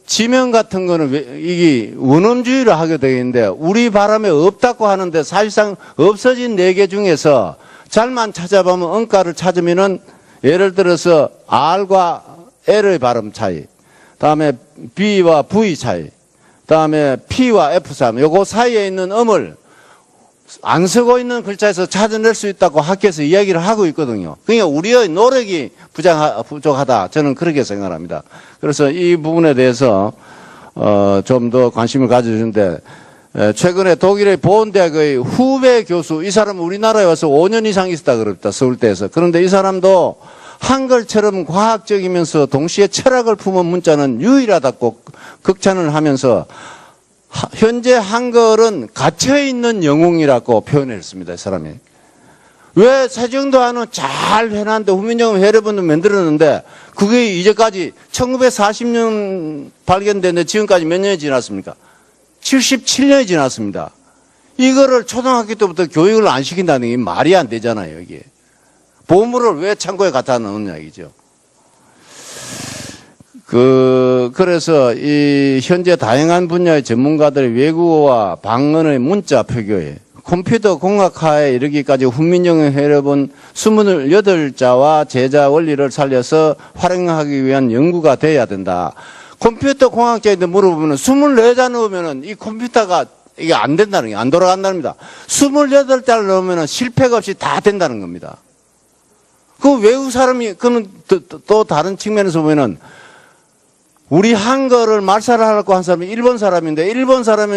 지명 같은 거는 이게 원음주의를 하게 되겠는데, 우리 바람에 없다고 하는데 사실상 없어진 4개 중에서 잘만 찾아보면 언가를 찾으면은, 예를 들어서 R과 L의 발음 차이, 다음에 B와 V 차이, 다음에 P와 F 차이, 요거 사이에 있는 음을 안 쓰고 있는 글자에서 찾아낼 수 있다고 학교에서 이야기를 하고 있거든요. 그러니까 우리의 노력이 부족하다, 저는 그렇게 생각합니다. 그래서 이 부분에 대해서 좀 더 관심을 가져주는데, 최근에 독일의 보온대학의 후배 교수, 이 사람은 우리나라에 와서 5년 이상 있었다 그럽니다, 서울대에서. 그런데 이 사람도 한글처럼 과학적이면서 동시에 철학을 품은 문자는 유일하다고 극찬을 하면서, 현재 한글은 갇혀있는 영웅이라고 표현했습니다, 이 사람이. 왜 세종도안은 잘 해놨는데 훈민정음 해례본도 만들었는데 그게 이제까지 1940년 발견됐는데 지금까지 몇 년이 지났습니까? 77년이 지났습니다. 이거를 초등학교 때부터 교육을 안 시킨다는 게 말이 안 되잖아요, 이게. 보물을 왜 창고에 갖다 놓느냐, 이죠. 그래서 이 현재 다양한 분야의 전문가들의 외국어와 방언의 문자 표교에 컴퓨터 공학화에 이르기까지 훈민정음 해례본 28자와 제자 원리를 살려서 활용하기 위한 연구가 돼야 된다. 컴퓨터 공학자한테 물어보면 24자 넣으면은 이 컴퓨터가 이게 안 된다는 게, 안 돌아간다는 겁니다. 28자를 넣으면은 실패가 없이 다 된다는 겁니다. 그 외국 사람이, 그는 또 다른 측면에서 보면은 우리 한글을 말살하려고 한 사람이 일본 사람인데, 일본 사람이